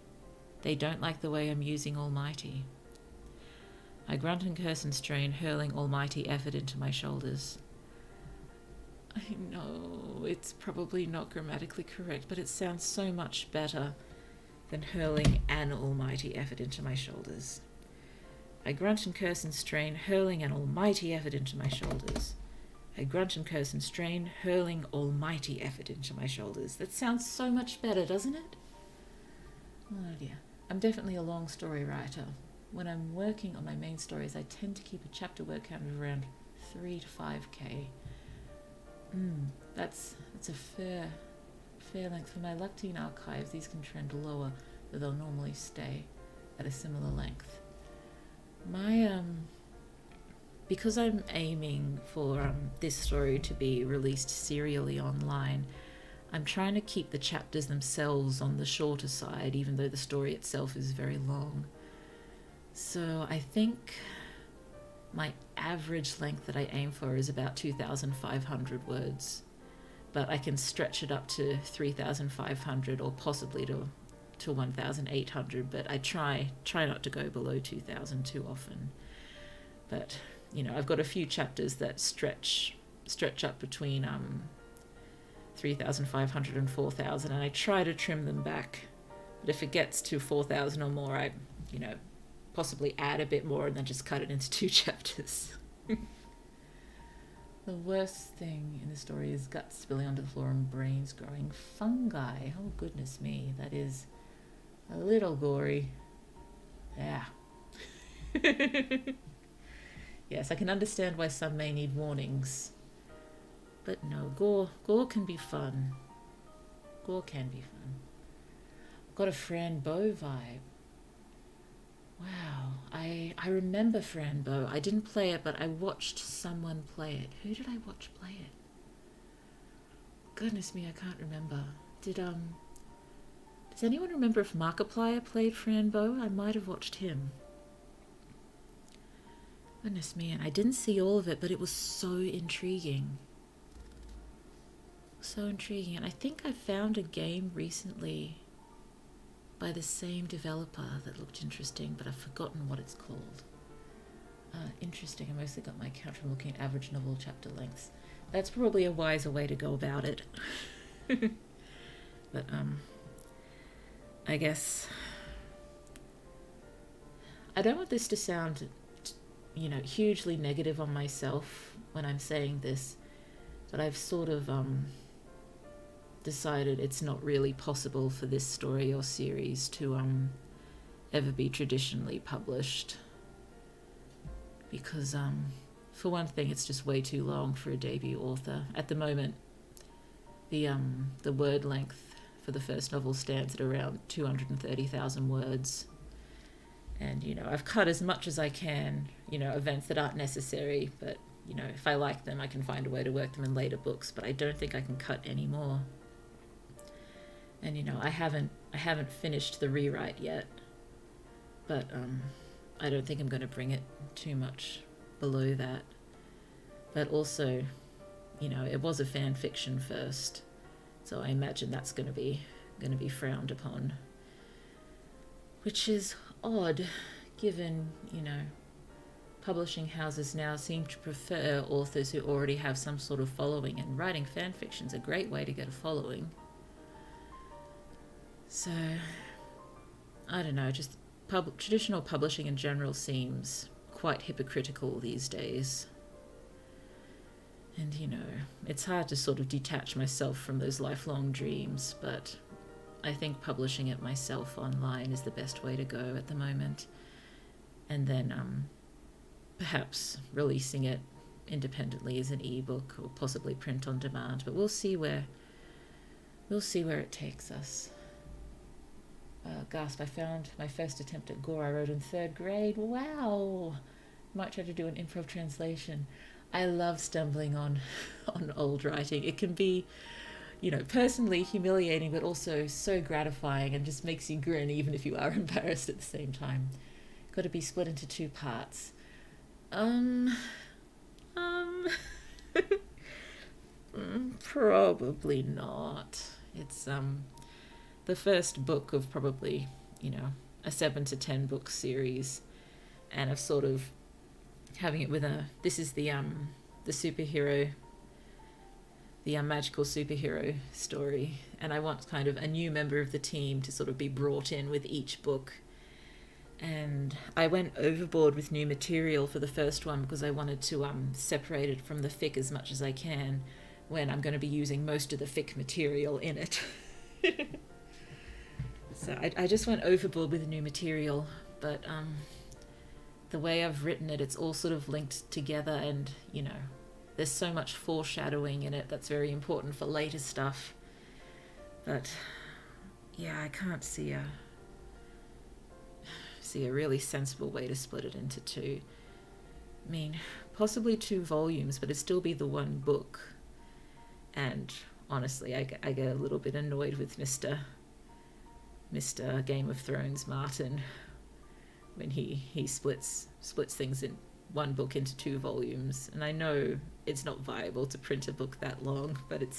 Speaker 1: They don't like the way I'm using almighty. I grunt and curse and strain, hurling almighty effort into my shoulders. I know it's probably not grammatically correct, but it sounds so much better than hurling an almighty effort into my shoulders. I grunt and curse and strain, hurling an almighty effort into my shoulders. I grunt and curse and strain, hurling almighty effort into my shoulders. That sounds so much better, doesn't it? Oh dear. I'm definitely a long story writer. When I'm working on my main stories, I tend to keep a chapter word count of around 3 to 5k. That's a fair length. For my Luctine archives, these can trend lower, though they'll normally stay at a similar length. Because I'm aiming for this story to be released serially online, I'm trying to keep the chapters themselves on the shorter side, even though the story itself is very long. So I think my average length that I aim for is about 2,500 words, but I can stretch it up to 3,500 or possibly to 1,800, but I try not to go below 2,000 too often. But, you know, I've got a few chapters that stretch up between 3,500 and 4,000, and I try to trim them back. But if it gets to 4,000 or more, I, possibly add a bit more and then just cut it into 2 chapters. The worst thing in the story is guts spilling onto the floor and brains growing fungi. Oh, goodness me, that is a little gory. Yeah. Yes, I can understand why some may need warnings. But no, gore can be fun. Gore can be fun. Got a Fran Bow vibe. Wow, I remember Fran Bow. I didn't play it, but I watched someone play it. Who did I watch play it? Goodness me, I can't remember. Does anyone remember if Markiplier played Fran Bow? I might have watched him. Goodness me, and I didn't see all of it, but it was so intriguing. So intriguing. And I think I found a game recently by the same developer that looked interesting, but I've forgotten what it's called. Interesting. I mostly got my count from looking at average novel chapter lengths. That's probably a wiser way to go about it. But I guess I don't want this to sound, hugely negative on myself when I'm saying this, but I've sort of decided it's not really possible for this story or series to ever be traditionally published, because for one thing, it's just way too long for a debut author. At the moment, the word length for the first novel stands at around 230,000 words. And, I've cut as much as I can, events that aren't necessary, but, if I like them, I can find a way to work them in later books, but I don't think I can cut any more. And, I haven't finished the rewrite yet, but I don't think I'm going to bring it too much below that. But also, it was a fan fiction first, so I imagine that's going to be frowned upon, which is odd, given publishing houses now seem to prefer authors who already have some sort of following, and writing fan fiction's a great way to get a following. So I don't know, just traditional publishing in general seems quite hypocritical these days. And, it's hard to sort of detach myself from those lifelong dreams, but I think publishing it myself online is the best way to go at the moment. And then perhaps releasing it independently as an ebook or possibly print on demand, but we'll see where it takes us. Gasp, I found my first attempt at gore I wrote in 3rd grade. Wow! Might try to do an improv translation. I love stumbling on old writing. It can be, personally humiliating, but also so gratifying and just makes you grin even if you are embarrassed at the same time. Got to be split into 2 parts. Probably not. It's the first book of probably, a 7 to 10 book series, and I've sort of having it with this is the superhero, the magical superhero story, and I want kind of a new member of the team to sort of be brought in with each book. And I went overboard with new material for the first one because I wanted to separate it from the fic as much as I can, when I'm going to be using most of the fic material in it. So I just went overboard with the new material, but the way I've written it, it's all sort of linked together, and there's so much foreshadowing in it that's very important for later stuff. But yeah, I can't see a really sensible way to split it into 2. I mean, possibly 2 volumes, but it'd still be the 1 book. And honestly, I get a little bit annoyed with Mr. Game of Thrones Martin when he splits things in 1 book into 2 volumes. And I know it's not viable to print a book that long, but it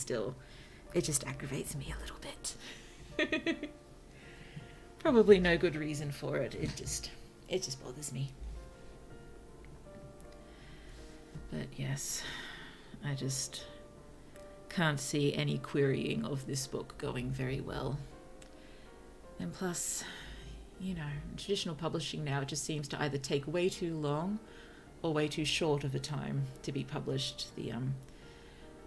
Speaker 1: just aggravates me a little bit. Probably no good reason for it. It just bothers me. But yes, I just can't see any querying of this book going very well. And plus, traditional publishing now, it just seems to either take way too long or way too short of a time to be published. The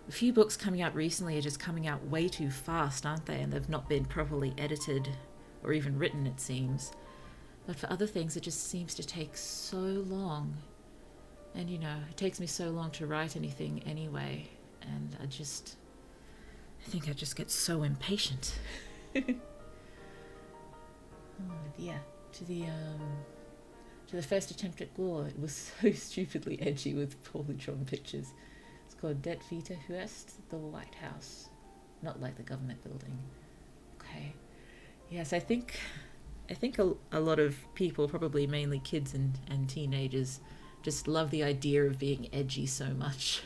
Speaker 1: few books coming out recently are just coming out way too fast, aren't they? And they've not been properly edited or even written, it seems. But for other things, it just seems to take so long. And, it takes me so long to write anything anyway. And I think I just get so impatient. To the first attempt at gore, it was so stupidly edgy with poorly drawn pictures. It's called Det Vita Huest, the White House. Not like the government building. Okay. Yes, I think a lot of people, probably mainly kids and teenagers, just love the idea of being edgy so much.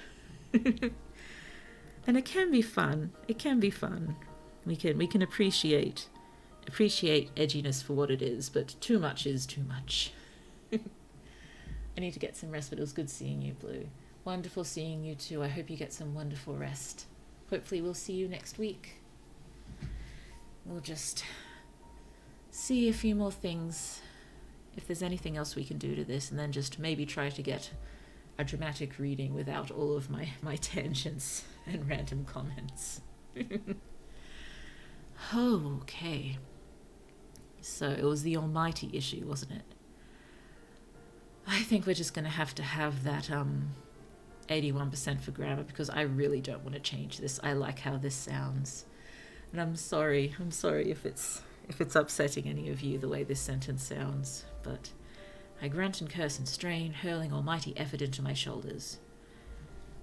Speaker 1: And it can be fun. We can appreciate appreciate edginess for what it is, but too much is too much. I need to get some rest, but it was good seeing you, Blue. Wonderful seeing you too. I hope you get some wonderful rest. Hopefully we'll see you next week. We'll just see a few more things, if there's anything else we can do to this, and then just maybe try to get a dramatic reading without all of my tangents and random comments. Okay. So it was the almighty issue, wasn't it? I think we're just going to have that 81% for grammar, because I really don't want to change this. I like how this sounds. And I'm sorry if it's upsetting any of you the way this sentence sounds, but I grunt and curse and strain, hurling almighty effort into my shoulders.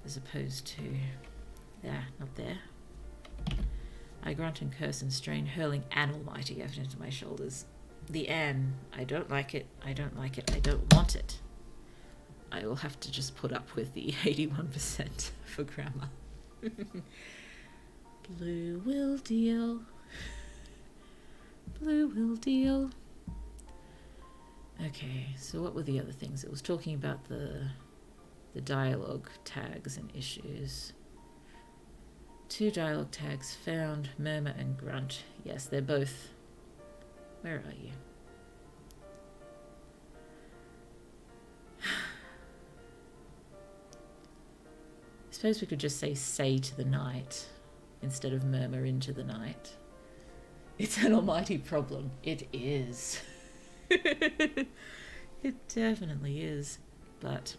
Speaker 1: As opposed to there, not there. I grunt and curse and strain, hurling an almighty effort into my shoulders. The an, I don't like it, I don't like it, I don't want it. I will have to just put up with the 81% for grammar. Blue will deal. Blue will deal. Okay, so what were the other things? It was talking about the dialogue tags and issues. 2 dialogue tags found, murmur and grunt. Yes, they're both. Where are you? I suppose we could just say to the night instead of murmur into the night. It's an almighty problem. It is. It definitely is. But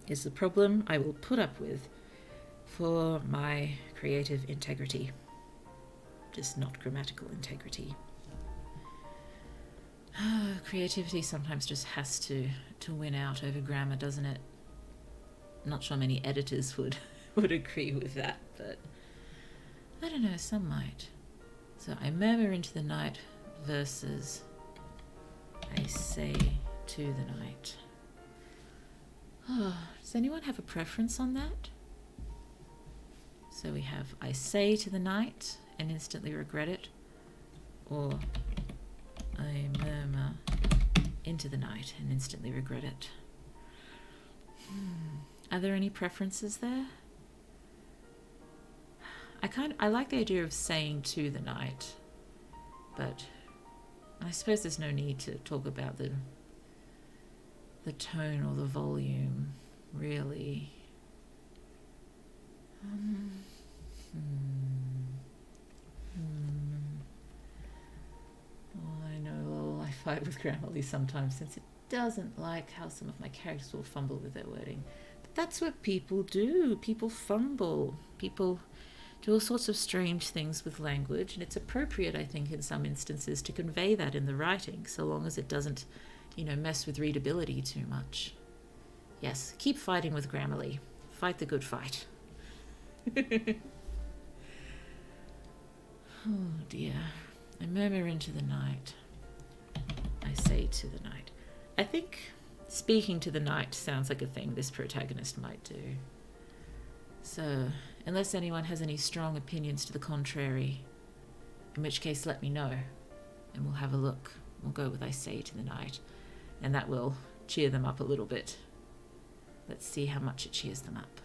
Speaker 1: it's the problem I will put up with for my creative integrity. Just not grammatical integrity. Creativity sometimes just has to win out over grammar, doesn't it? Not sure many editors would agree with that, but I don't know, some might. So I murmur into the night versus I say to the night. Oh, does anyone have a preference on that? So we have I say to the night and instantly regret it, or I murmur into the night and instantly regret it. Are there any preferences there? I like the idea of saying to the night, but I suppose there's no need to talk about the tone or the volume, really. Oh, I know I fight with Grammarly sometimes, since it doesn't like how some of my characters will fumble with their wording. But that's what people do. People fumble. People do all sorts of strange things with language, and it's appropriate, I think, in some instances to convey that in the writing, so long as it doesn't, mess with readability too much. Yes, keep fighting with Grammarly. Fight the good fight. Oh dear. I murmur into the night. I say to the night. I think speaking to the night sounds like a thing this protagonist might do. So, unless anyone has any strong opinions to the contrary, in which case let me know, and we'll have a look. We'll go with I say to the night, and that will cheer them up a little bit. Let's see how much it cheers them up.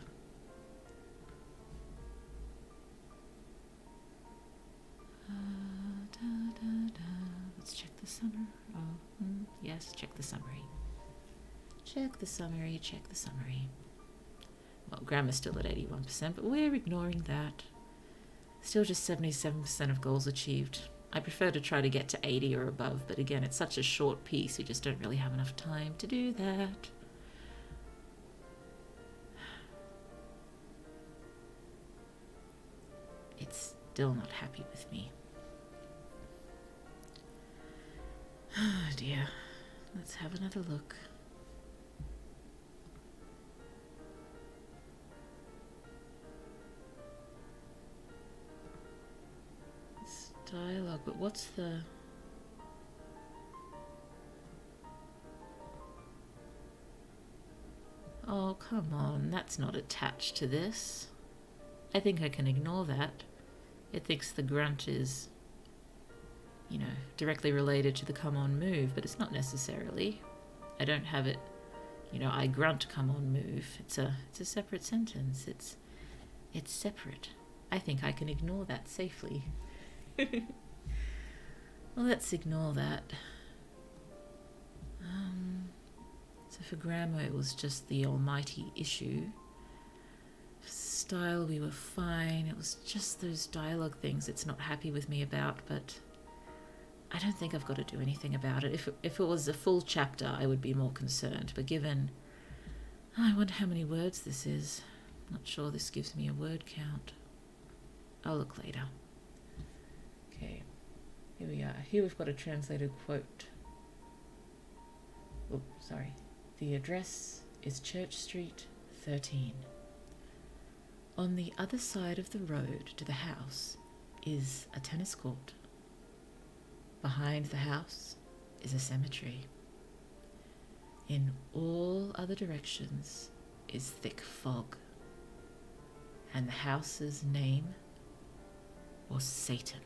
Speaker 1: Let's check the summary. Yes, check the summary. Check the summary, check the summary. Well, grammar's still at 81%, but we're ignoring that. Still just 77% of goals achieved. I prefer to try to get to 80 or above, but again, it's such a short piece, we just don't really have enough time to do that. It's still not happy with me. Oh dear. Let's have another look. It's dialogue, but what's the... Oh, come on, that's not attached to this. I think I can ignore that. It thinks the grunt is you know, directly related to the come on move, but it's not necessarily. I don't have it, you know, I grunt come on move. It's a separate sentence. It's separate. I think I can ignore that safely. Well, let's ignore that. So for grammar, it was just the almighty issue. For style, we were fine. It was just those dialogue things it's not happy with me about, but I don't think I've got to do anything about it. If it was a full chapter, I would be more concerned. But given... I wonder how many words this is. I'm not sure this gives me a word count. I'll look later. Okay, here we are. Here we've got a translated quote. Oh, sorry. The address is Church Street, 13. On the other side of the road to the house is a tennis court. Behind the house is a cemetery. In all other directions is thick fog. And the house's name was Satan.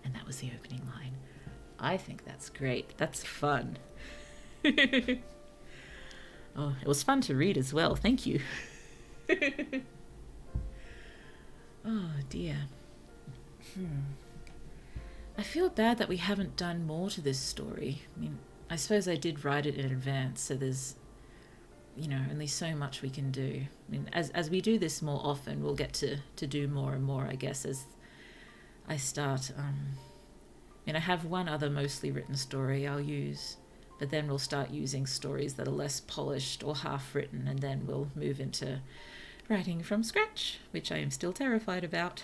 Speaker 1: And that was the opening line. I think that's great. That's fun. Oh, it was fun to read as well. Thank you. Oh, dear. I feel bad that we haven't done more to this story. I mean, I suppose I did write it in advance, so there's, you know, only so much we can do. I mean, as we do this more often, we'll get to do more and more, I guess, as I start. I have one other mostly written story I'll use, but then we'll start using stories that are less polished or half written, and then we'll move into writing from scratch, which I am still terrified about.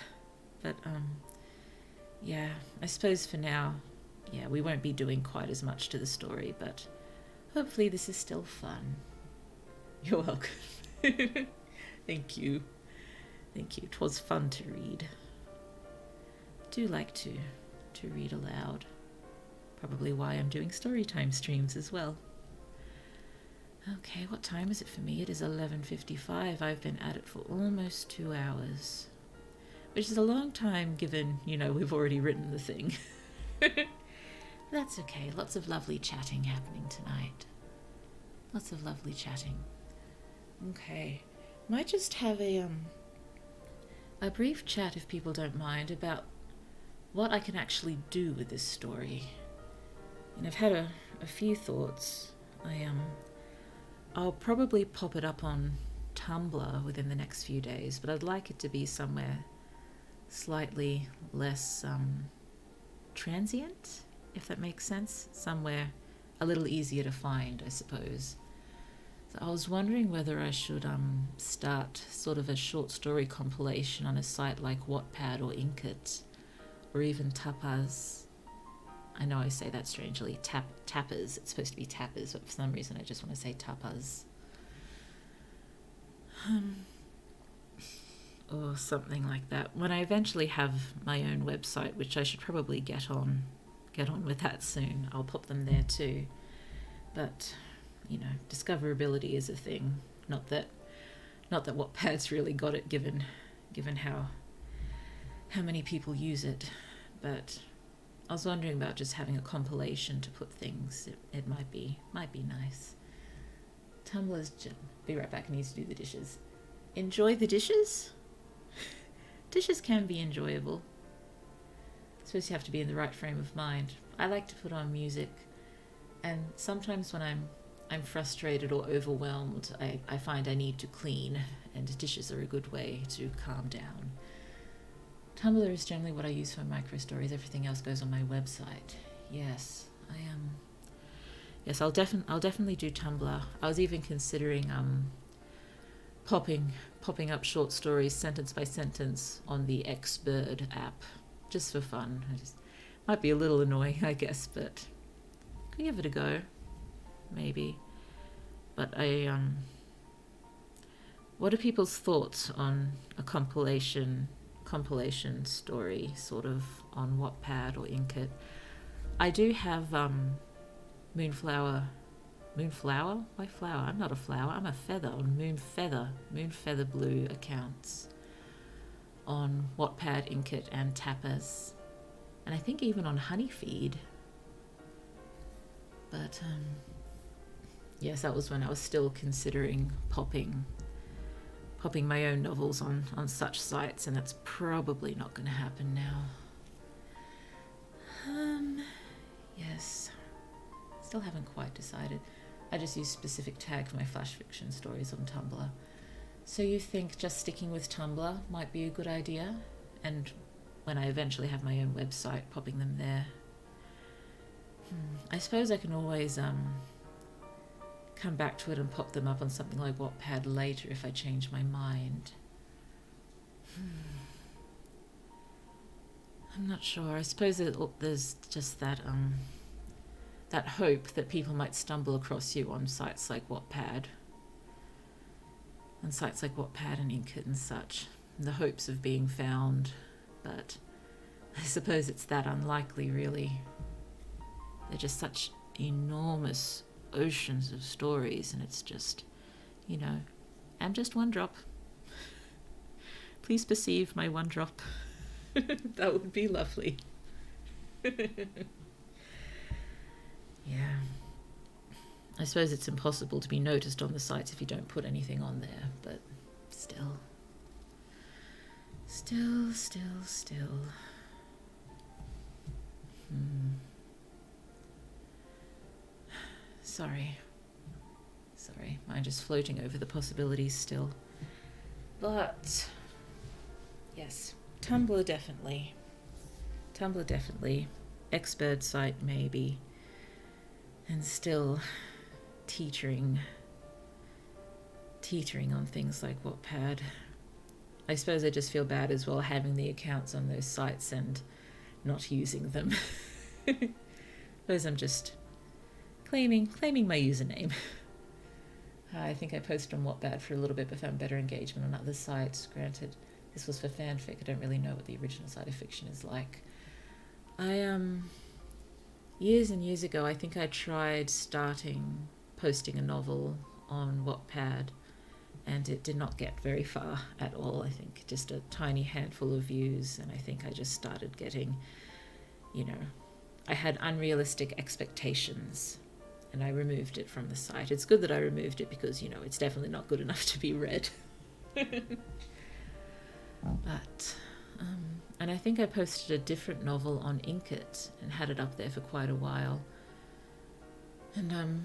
Speaker 1: But yeah, I suppose for now, yeah, we won't be doing quite as much to the story, but hopefully this is still fun. You're welcome. Thank you. Thank you. 'Twas fun to read. I do like to read aloud. Probably why I'm doing storytime streams as well. Okay, what time is it for me? It is 11:55. I've been at it for almost 2 hours, which is a long time given, you know, we've already written the thing. That's okay. Lots of lovely chatting happening tonight. Lots of lovely chatting. Okay. Might just have a brief chat, if people don't mind, about what I can actually do with this story. And I've had a few thoughts. I'll probably pop it up on Tumblr within the next few days, but I'd like it to be somewhere slightly less transient, if that makes sense. Somewhere a little easier to find, I suppose. So I was wondering whether I should start sort of a short story compilation on a site like Wattpad or Inkit, or even Tapas. I know I say that strangely. Tappers. It's supposed to be tappers, but for some reason I just want to say tapas. Or something like that. When I eventually have my own website, which I should probably get on with that soon, I'll pop them there too. But, you know, discoverability is a thing. Not that Wattpad's really got it, given how many people use it. But I was wondering about just having a compilation to put things. It might be nice. Tumblr's be right back. Needs to do the dishes. Enjoy the dishes? Dishes can be enjoyable. I suppose you have to be in the right frame of mind. I like to put on music, and sometimes when I'm frustrated or overwhelmed, I find I need to clean, and dishes are a good way to calm down. Tumblr is generally what I use for micro stories. Everything else goes on my website. Yes, Yes, I'll definitely do Tumblr. I was even considering popping up short stories sentence by sentence on the Xbird app, just for fun. Might be a little annoying, I guess, but could give it a go, maybe. But what are people's thoughts on a compilation story, sort of on Wattpad or Inkit? I do have Moonflower? Why flower? I'm not a flower, I'm a feather. On Moonfeather Blue accounts on Wattpad, Inkit and Tapas. and I think even on Honeyfeed. But yes, that was when I was still considering popping my own novels on such sites, and that's probably not going to happen now. Yes, still haven't quite decided. I just use specific tag for my flash fiction stories on Tumblr. So you think just sticking with Tumblr might be a good idea, and when I eventually have my own website, popping them there? I suppose I can always come back to it and pop them up on something like Wattpad later if I change my mind. I'm not sure. I suppose there's just that hope that people might stumble across you on sites like Wattpad. On sites like Wattpad and Inkt and such. The hopes of being found. But I suppose it's that unlikely, really. They're just such enormous oceans of stories, and it's just, I'm just one drop. Please perceive my one drop. That would be lovely. Yeah. I suppose it's impossible to be noticed on the sites if you don't put anything on there, but still. Sorry, I'm just floating over the possibilities still. But, yes, Tumblr definitely. Expert site maybe. And still teetering on things like Wattpad. I suppose I just feel bad as well having the accounts on those sites and not using them. I suppose I'm just claiming my username. I think I posted on Wattpad for a little bit but found better engagement on other sites. Granted, this was for fanfic. I don't really know what the original side of fiction is like. Years and years ago, I think I tried posting a novel on Wattpad, and it did not get very far at all. I think just a tiny handful of views, and I think I just started getting, I had unrealistic expectations, and I removed it from the site. It's good that I removed it because, it's definitely not good enough to be read. But, and I think I posted a different novel on Inkt and had it up there for quite a while. And,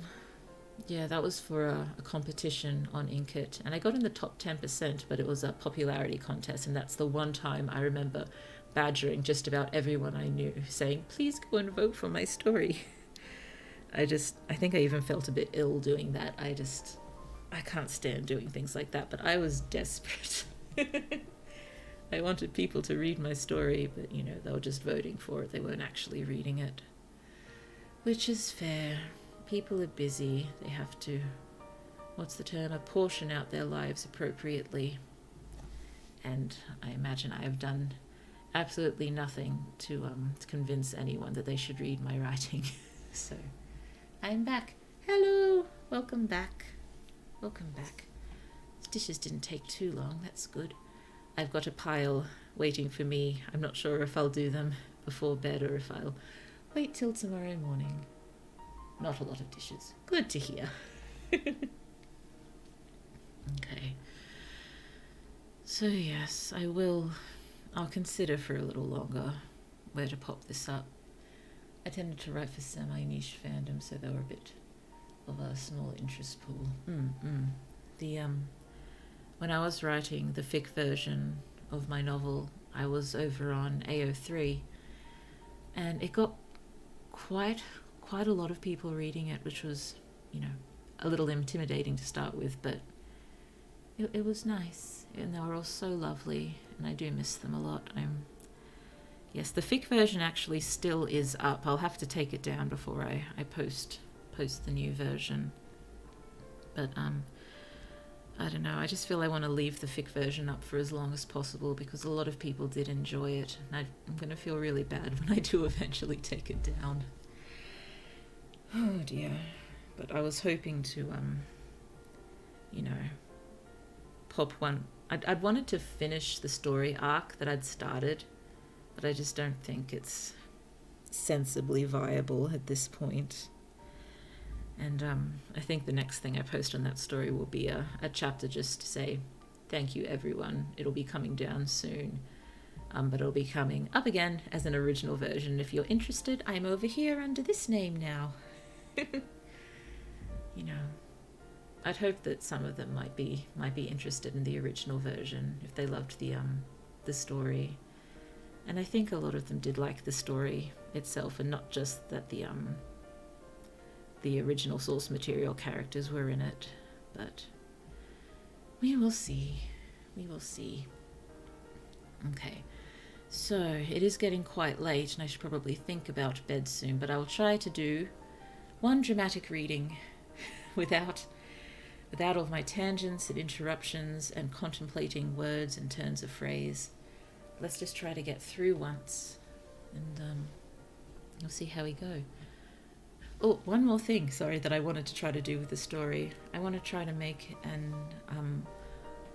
Speaker 1: yeah, that was for a competition on Inkt, and I got in the top 10%, but it was a popularity contest, and that's the one time I remember badgering just about everyone I knew, saying, please go and vote for my story. I think I even felt a bit ill doing that. I can't stand doing things like that, but I was desperate. I wanted people to read my story, but, they were just voting for it. They weren't actually reading it. Which is fair. People are busy. They have to, apportion out their lives appropriately. And I imagine I have done absolutely nothing to convince anyone that they should read my writing. So, I'm back. Hello! Welcome back. These dishes didn't take too long. That's good. I've got a pile waiting for me. I'm not sure if I'll do them before bed or if I'll wait till tomorrow morning. Not a lot of dishes. Good to hear. Okay. So yes, I'll consider for a little longer where to pop this up. I tended to write for semi-niche fandom, so they were a bit of a small interest pool. When I was writing the fic version of my novel, I was over on AO3, and it got quite a lot of people reading it, which was, a little intimidating to start with, but it was nice, and they were all so lovely, and I do miss them a lot. Yes, the fic version actually still is up. I'll have to take it down before I post the new version. But I don't know, I just feel I want to leave the fic version up for as long as possible because a lot of people did enjoy it, and I'm going to feel really bad when I do eventually take it down. Oh dear. But I was hoping to, pop one. I'd wanted to finish the story arc that I'd started, but I just don't think it's sensibly viable at this point. And I think the next thing I post on that story will be a chapter just to say, thank you everyone, it'll be coming down soon. But it'll be coming up again as an original version. If you're interested, I'm over here under this name now. You know, I'd hope that some of them might be interested in the original version if they loved the story. And I think a lot of them did like the story itself, and not just that the original source material characters were in it. But we will see. We will see. Okay. So, it is getting quite late, and I should probably think about bed soon, but I will try to do one dramatic reading without all my tangents and interruptions and contemplating words and turns of phrase. Let's just try to get through once, and we'll see how we go. Oh, one more thing, sorry, that I wanted to try to do with the story. I want to try to make an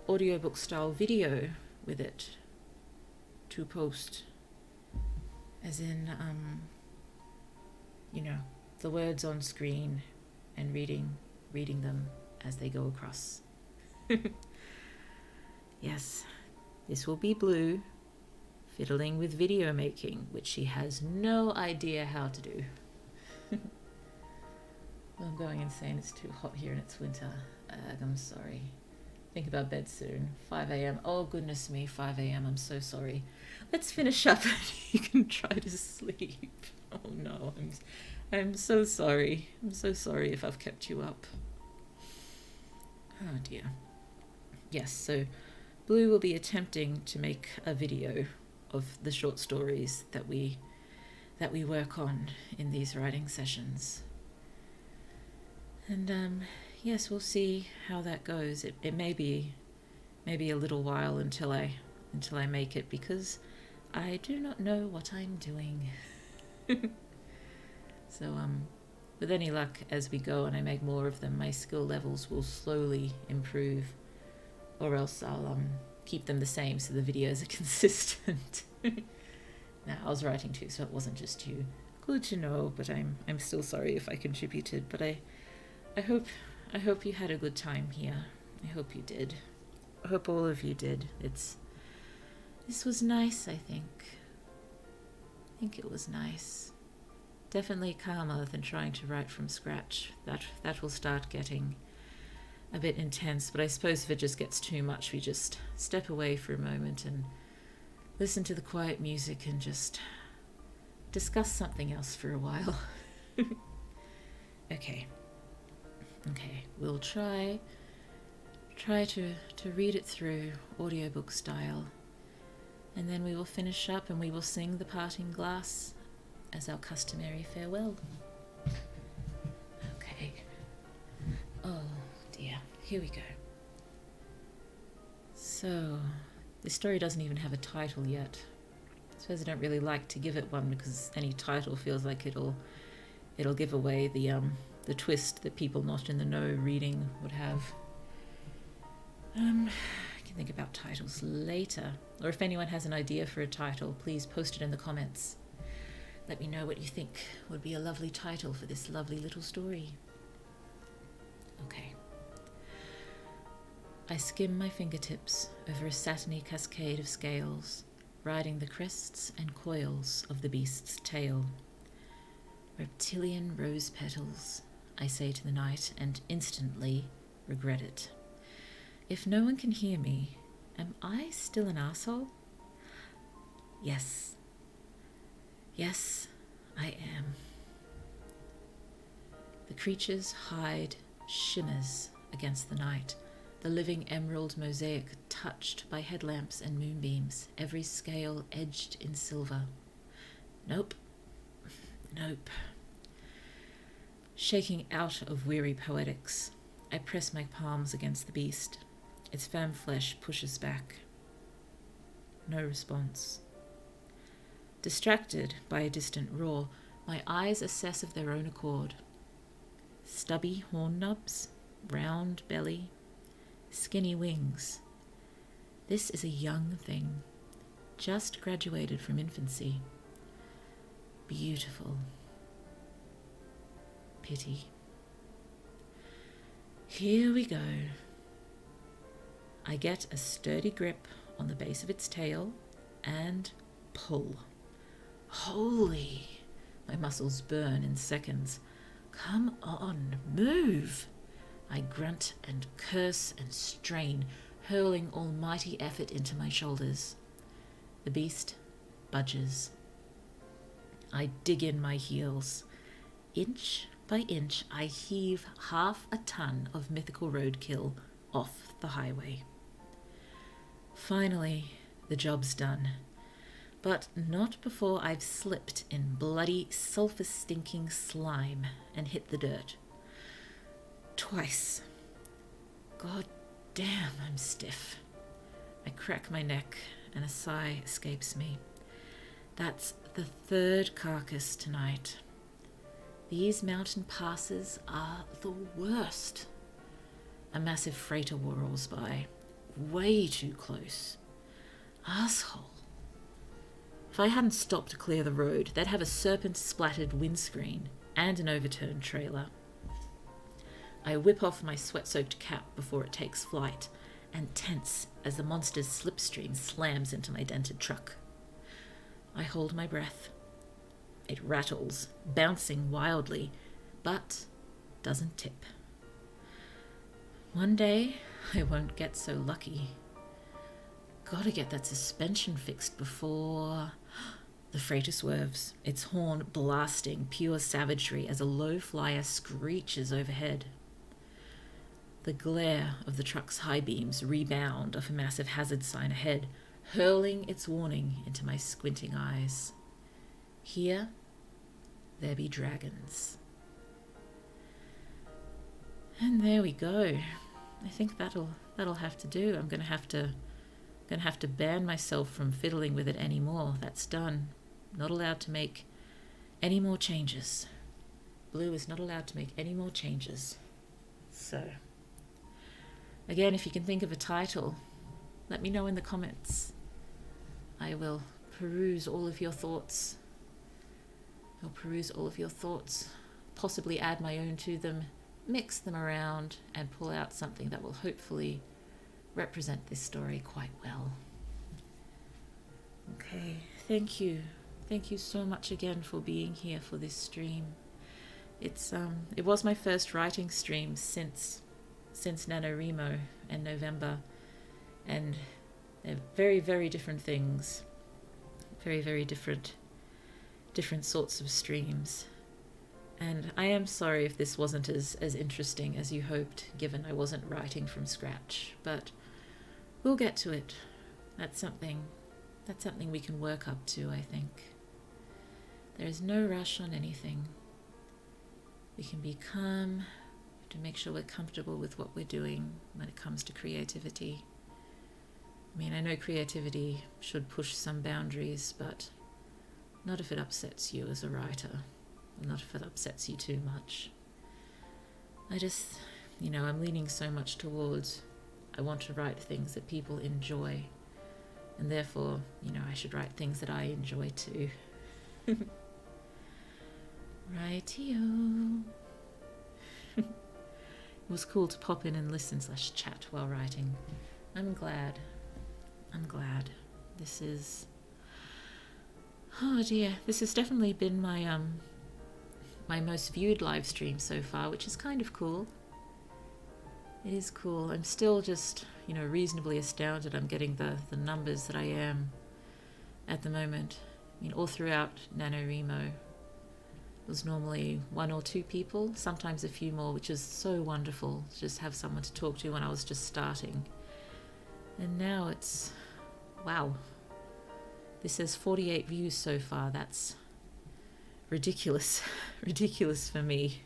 Speaker 1: audiobook-style video with it to post, as in you know, the words on screen and reading them as they go across. Yes, this will be Blue fiddling with video making, which she has no idea how to do. I'm going insane, it's too hot here and it's winter. I'm sorry. Think about bed soon. 5 a.m. Oh goodness me, 5 a.m. I'm so sorry. Let's finish up and you can try to sleep. Oh no, I'm so sorry. I'm so sorry if I've kept you up. Oh dear. Yes, so Blue will be attempting to make a video of the short stories that we work on in these writing sessions. And yes, we'll see how that goes. It may be a little while until I make it, because I do not know what I'm doing. So with any luck, as we go and I make more of them, my skill levels will slowly improve, or else I'll keep them the same so the videos are consistent. Now, I was writing too, so it wasn't just you. Good to know, but I'm still sorry if I contributed, but I hope you had a good time here. I hope you did. I hope all of you did. This was nice, I think. I think it was nice. Definitely calmer than trying to write from scratch. That will start getting a bit intense, but I suppose if it just gets too much, we just step away for a moment and listen to the quiet music and just discuss something else for a while. Okay, we'll try to read it through audiobook style, and then we will finish up and we will sing the parting glass as our customary farewell. Okay. Oh dear, here we go. So, this story doesn't even have a title yet. I suppose I don't really like to give it one, because any title feels like it'll give away the twist that people not in the know reading would have. I can think about titles later, or if anyone has an idea for a title, please post it in the comments. Let me know what you think would be a lovely title for this lovely little story. Okay. I skim my fingertips over a satiny cascade of scales, riding the crests and coils of the beast's tail. Reptilian rose petals, I say to the night, and instantly regret it. If no one can hear me, am I still an asshole? Yes. Yes, I am. The creature's hide shimmers against the night, the living emerald mosaic touched by headlamps and moonbeams, every scale edged in silver. Nope. Shaking out of weary poetics, I press my palms against the beast. Its firm flesh pushes back. No response. Distracted by a distant roar, my eyes assess of their own accord. Stubby horn nubs, round belly, skinny wings. This is a young thing, just graduated from infancy. Beautiful. Pity. Here we go. I get a sturdy grip on the base of its tail and pull. Holy! My muscles burn in seconds. Come on, move! I grunt and curse and strain, hurling almighty effort into my shoulders. The beast budges. I dig in my heels. Inch by inch, I heave half a ton of mythical roadkill off the highway. Finally, the job's done. But not before I've slipped in bloody, sulphur-stinking slime and hit the dirt. Twice. God damn, I'm stiff. I crack my neck and a sigh escapes me. That's the third carcass tonight. These mountain passes are the worst. A massive freighter whirls by. Way too close. Asshole. If I hadn't stopped to clear the road, they'd have a serpent-splattered windscreen and an overturned trailer. I whip off my sweat-soaked cap before it takes flight and tense as the monster's slipstream slams into my dented truck. I hold my breath. It rattles, bouncing wildly, but doesn't tip. One day, I won't get so lucky. Gotta get that suspension fixed before... The freighter swerves, its horn blasting pure savagery as a low flyer screeches overhead. The glare of the truck's high beams rebound off a massive hazard sign ahead, hurling its warning into my squinting eyes. Here, there be dragons. And there we go. I think that'll have to do. I'm gonna have to ban myself from fiddling with it anymore. That's done. Not allowed to make any more changes. Blue is not allowed to make any more changes. So, again, if you can think of a title, let me know in the comments. I will peruse all of your thoughts. Possibly add my own to them, mix them around, and pull out something that will hopefully represent this story quite well. Okay, thank you. Thank you so much again for being here for this stream. It was my first writing stream since NaNoWriMo and November, and they're very, very different things. Very, very different sorts of streams. And I am sorry if this wasn't as interesting as you hoped, given I wasn't writing from scratch, but we'll get to it. That's something we can work up to, I think. There is no rush on anything. We can be calm to make sure we're comfortable with what we're doing when it comes to creativity. I mean, I know creativity should push some boundaries, but not if it upsets you as a writer. Not if it upsets you too much. I just, I'm leaning so much towards I want to write things that people enjoy. And therefore, I should write things that I enjoy too. Rightio. It was cool to pop in and listen / chat while writing. I'm glad. This is... Oh dear. This has definitely been my my most viewed live stream so far, which is kind of cool. It is cool. I'm still just, reasonably astounded I'm getting the numbers that I am at the moment. I mean, all throughout NaNoWriMo, it was normally 1 or 2 people, sometimes a few more, which is so wonderful to just have someone to talk to when I was just starting. And now it's, wow. This says 48 views so far. That's ridiculous. Ridiculous for me.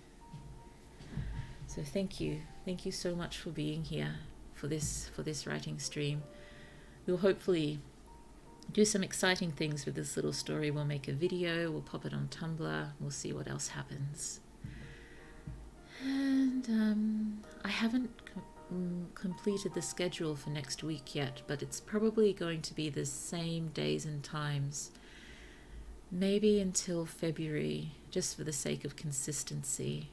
Speaker 1: So thank you so much for being here for this writing stream. We'll hopefully do some exciting things with this little story. We'll make a video, we'll pop it on Tumblr, we'll see what else happens. And I haven't completed the schedule for next week yet, but it's probably going to be the same days and times maybe until February, just for the sake of consistency.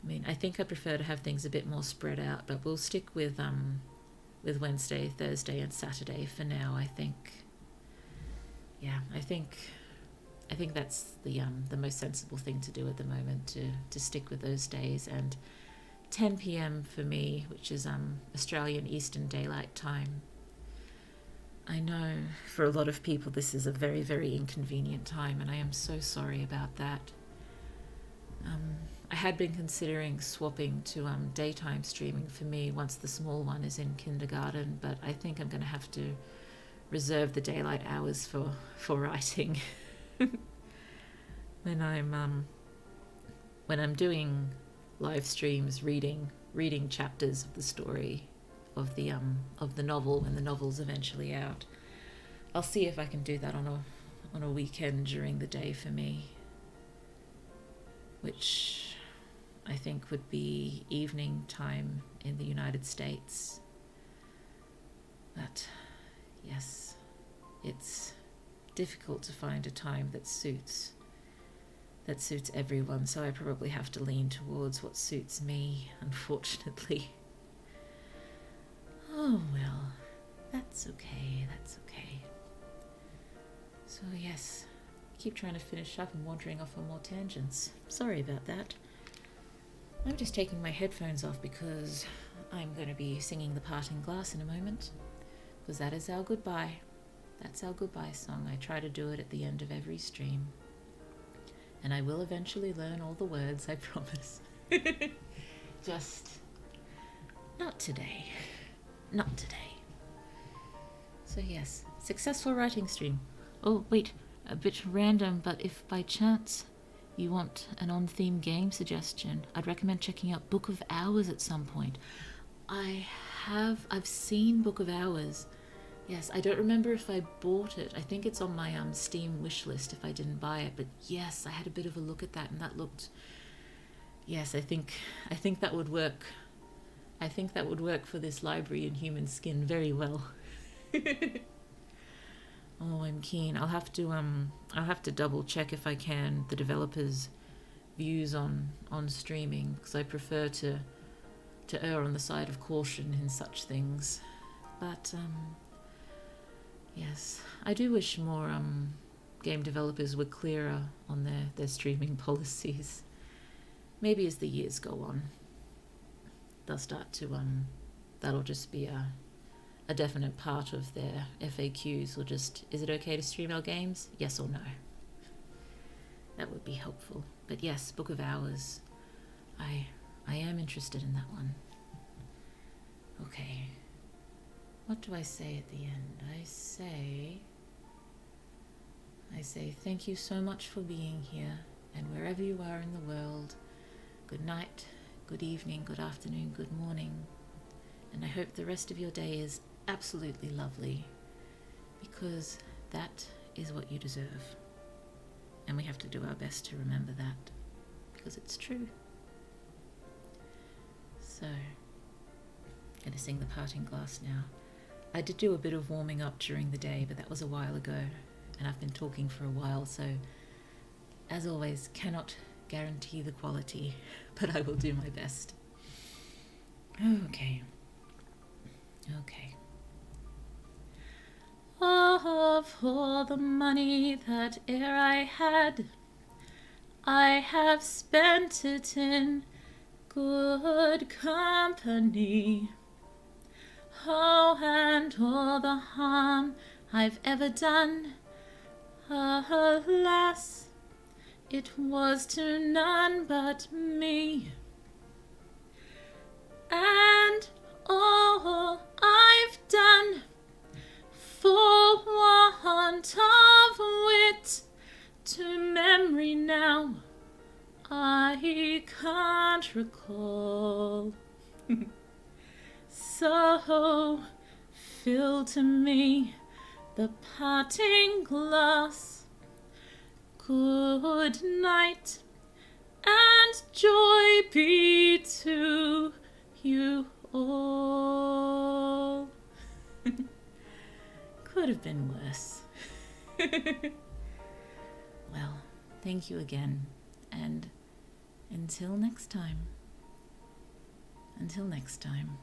Speaker 1: I mean, I think I prefer to have things a bit more spread out, but we'll stick with Wednesday, Thursday, and Saturday for now. I think, yeah, I think that's the most sensible thing to do at the moment, to stick with those days. And 10 p.m. for me, which is Australian Eastern Daylight Time. I know for a lot of people this is a very, very inconvenient time, and I am so sorry about that. I had been considering swapping to daytime streaming for me once the small one is in kindergarten, but I think I'm going to have to reserve the daylight hours for writing. when I'm doing live streams, reading chapters of the story of the novel when the novel's eventually out. I'll see if I can do that on a weekend during the day for me, which I think would be evening time in the United States. But yes, it's difficult to find a time that suits everyone, so I probably have to lean towards what suits me, unfortunately. Oh well, that's okay. So yes, keep trying to finish up and wandering off on more tangents. Sorry about that. I'm just taking my headphones off because I'm going to be singing The Parting Glass in a moment, because that is our goodbye. That's our goodbye song. I try to do it at the end of every stream. And I will eventually learn all the words, I promise. Just not today. Not today. So yes, successful writing stream. Oh, wait, a bit random, but if by chance you want an on-theme game suggestion, I'd recommend checking out Book of Hours at some point. I've seen Book of Hours. Yes, I don't remember if I bought it. I think it's on my Steam wish list if I didn't buy it. But yes, I had a bit of a look at that, and that looked... Yes, I think that would work. I think that would work for this library in Human Skin very well. Oh, I'm keen. I'll have to double check if I can the developers' views on streaming, because I prefer to err on the side of caution in such things. But yes, I do wish more game developers were clearer on their streaming policies. Maybe as the years go on, they'll start to that'll just be a definite part of their FAQs, or just, is it okay to stream our games? Yes or no? That would be helpful. But yes, Book of Hours, I am interested in that one. Okay, what do I say at the end? I say thank you so much for being here, and wherever you are in the world, good night, good evening, good afternoon, good morning, and I hope the rest of your day is absolutely lovely, because that is what you deserve, and we have to do our best to remember that, because it's true. So, I'm going to sing The Parting Glass now. I did do a bit of warming up during the day, but that was a while ago, and I've been talking for a while, so as always, cannot guarantee the quality, but I will do my best. Okay. Oh, for the money that ere I had, I have spent it in good company. Oh, and all the harm I've ever done, alas, it was to none but me. And all I've done for want of wit, to memory now I can't recall. So fill to me the parting glass. Good night, and joy be to you all. Could have been worse. Thank you again, and until next time. Until next time.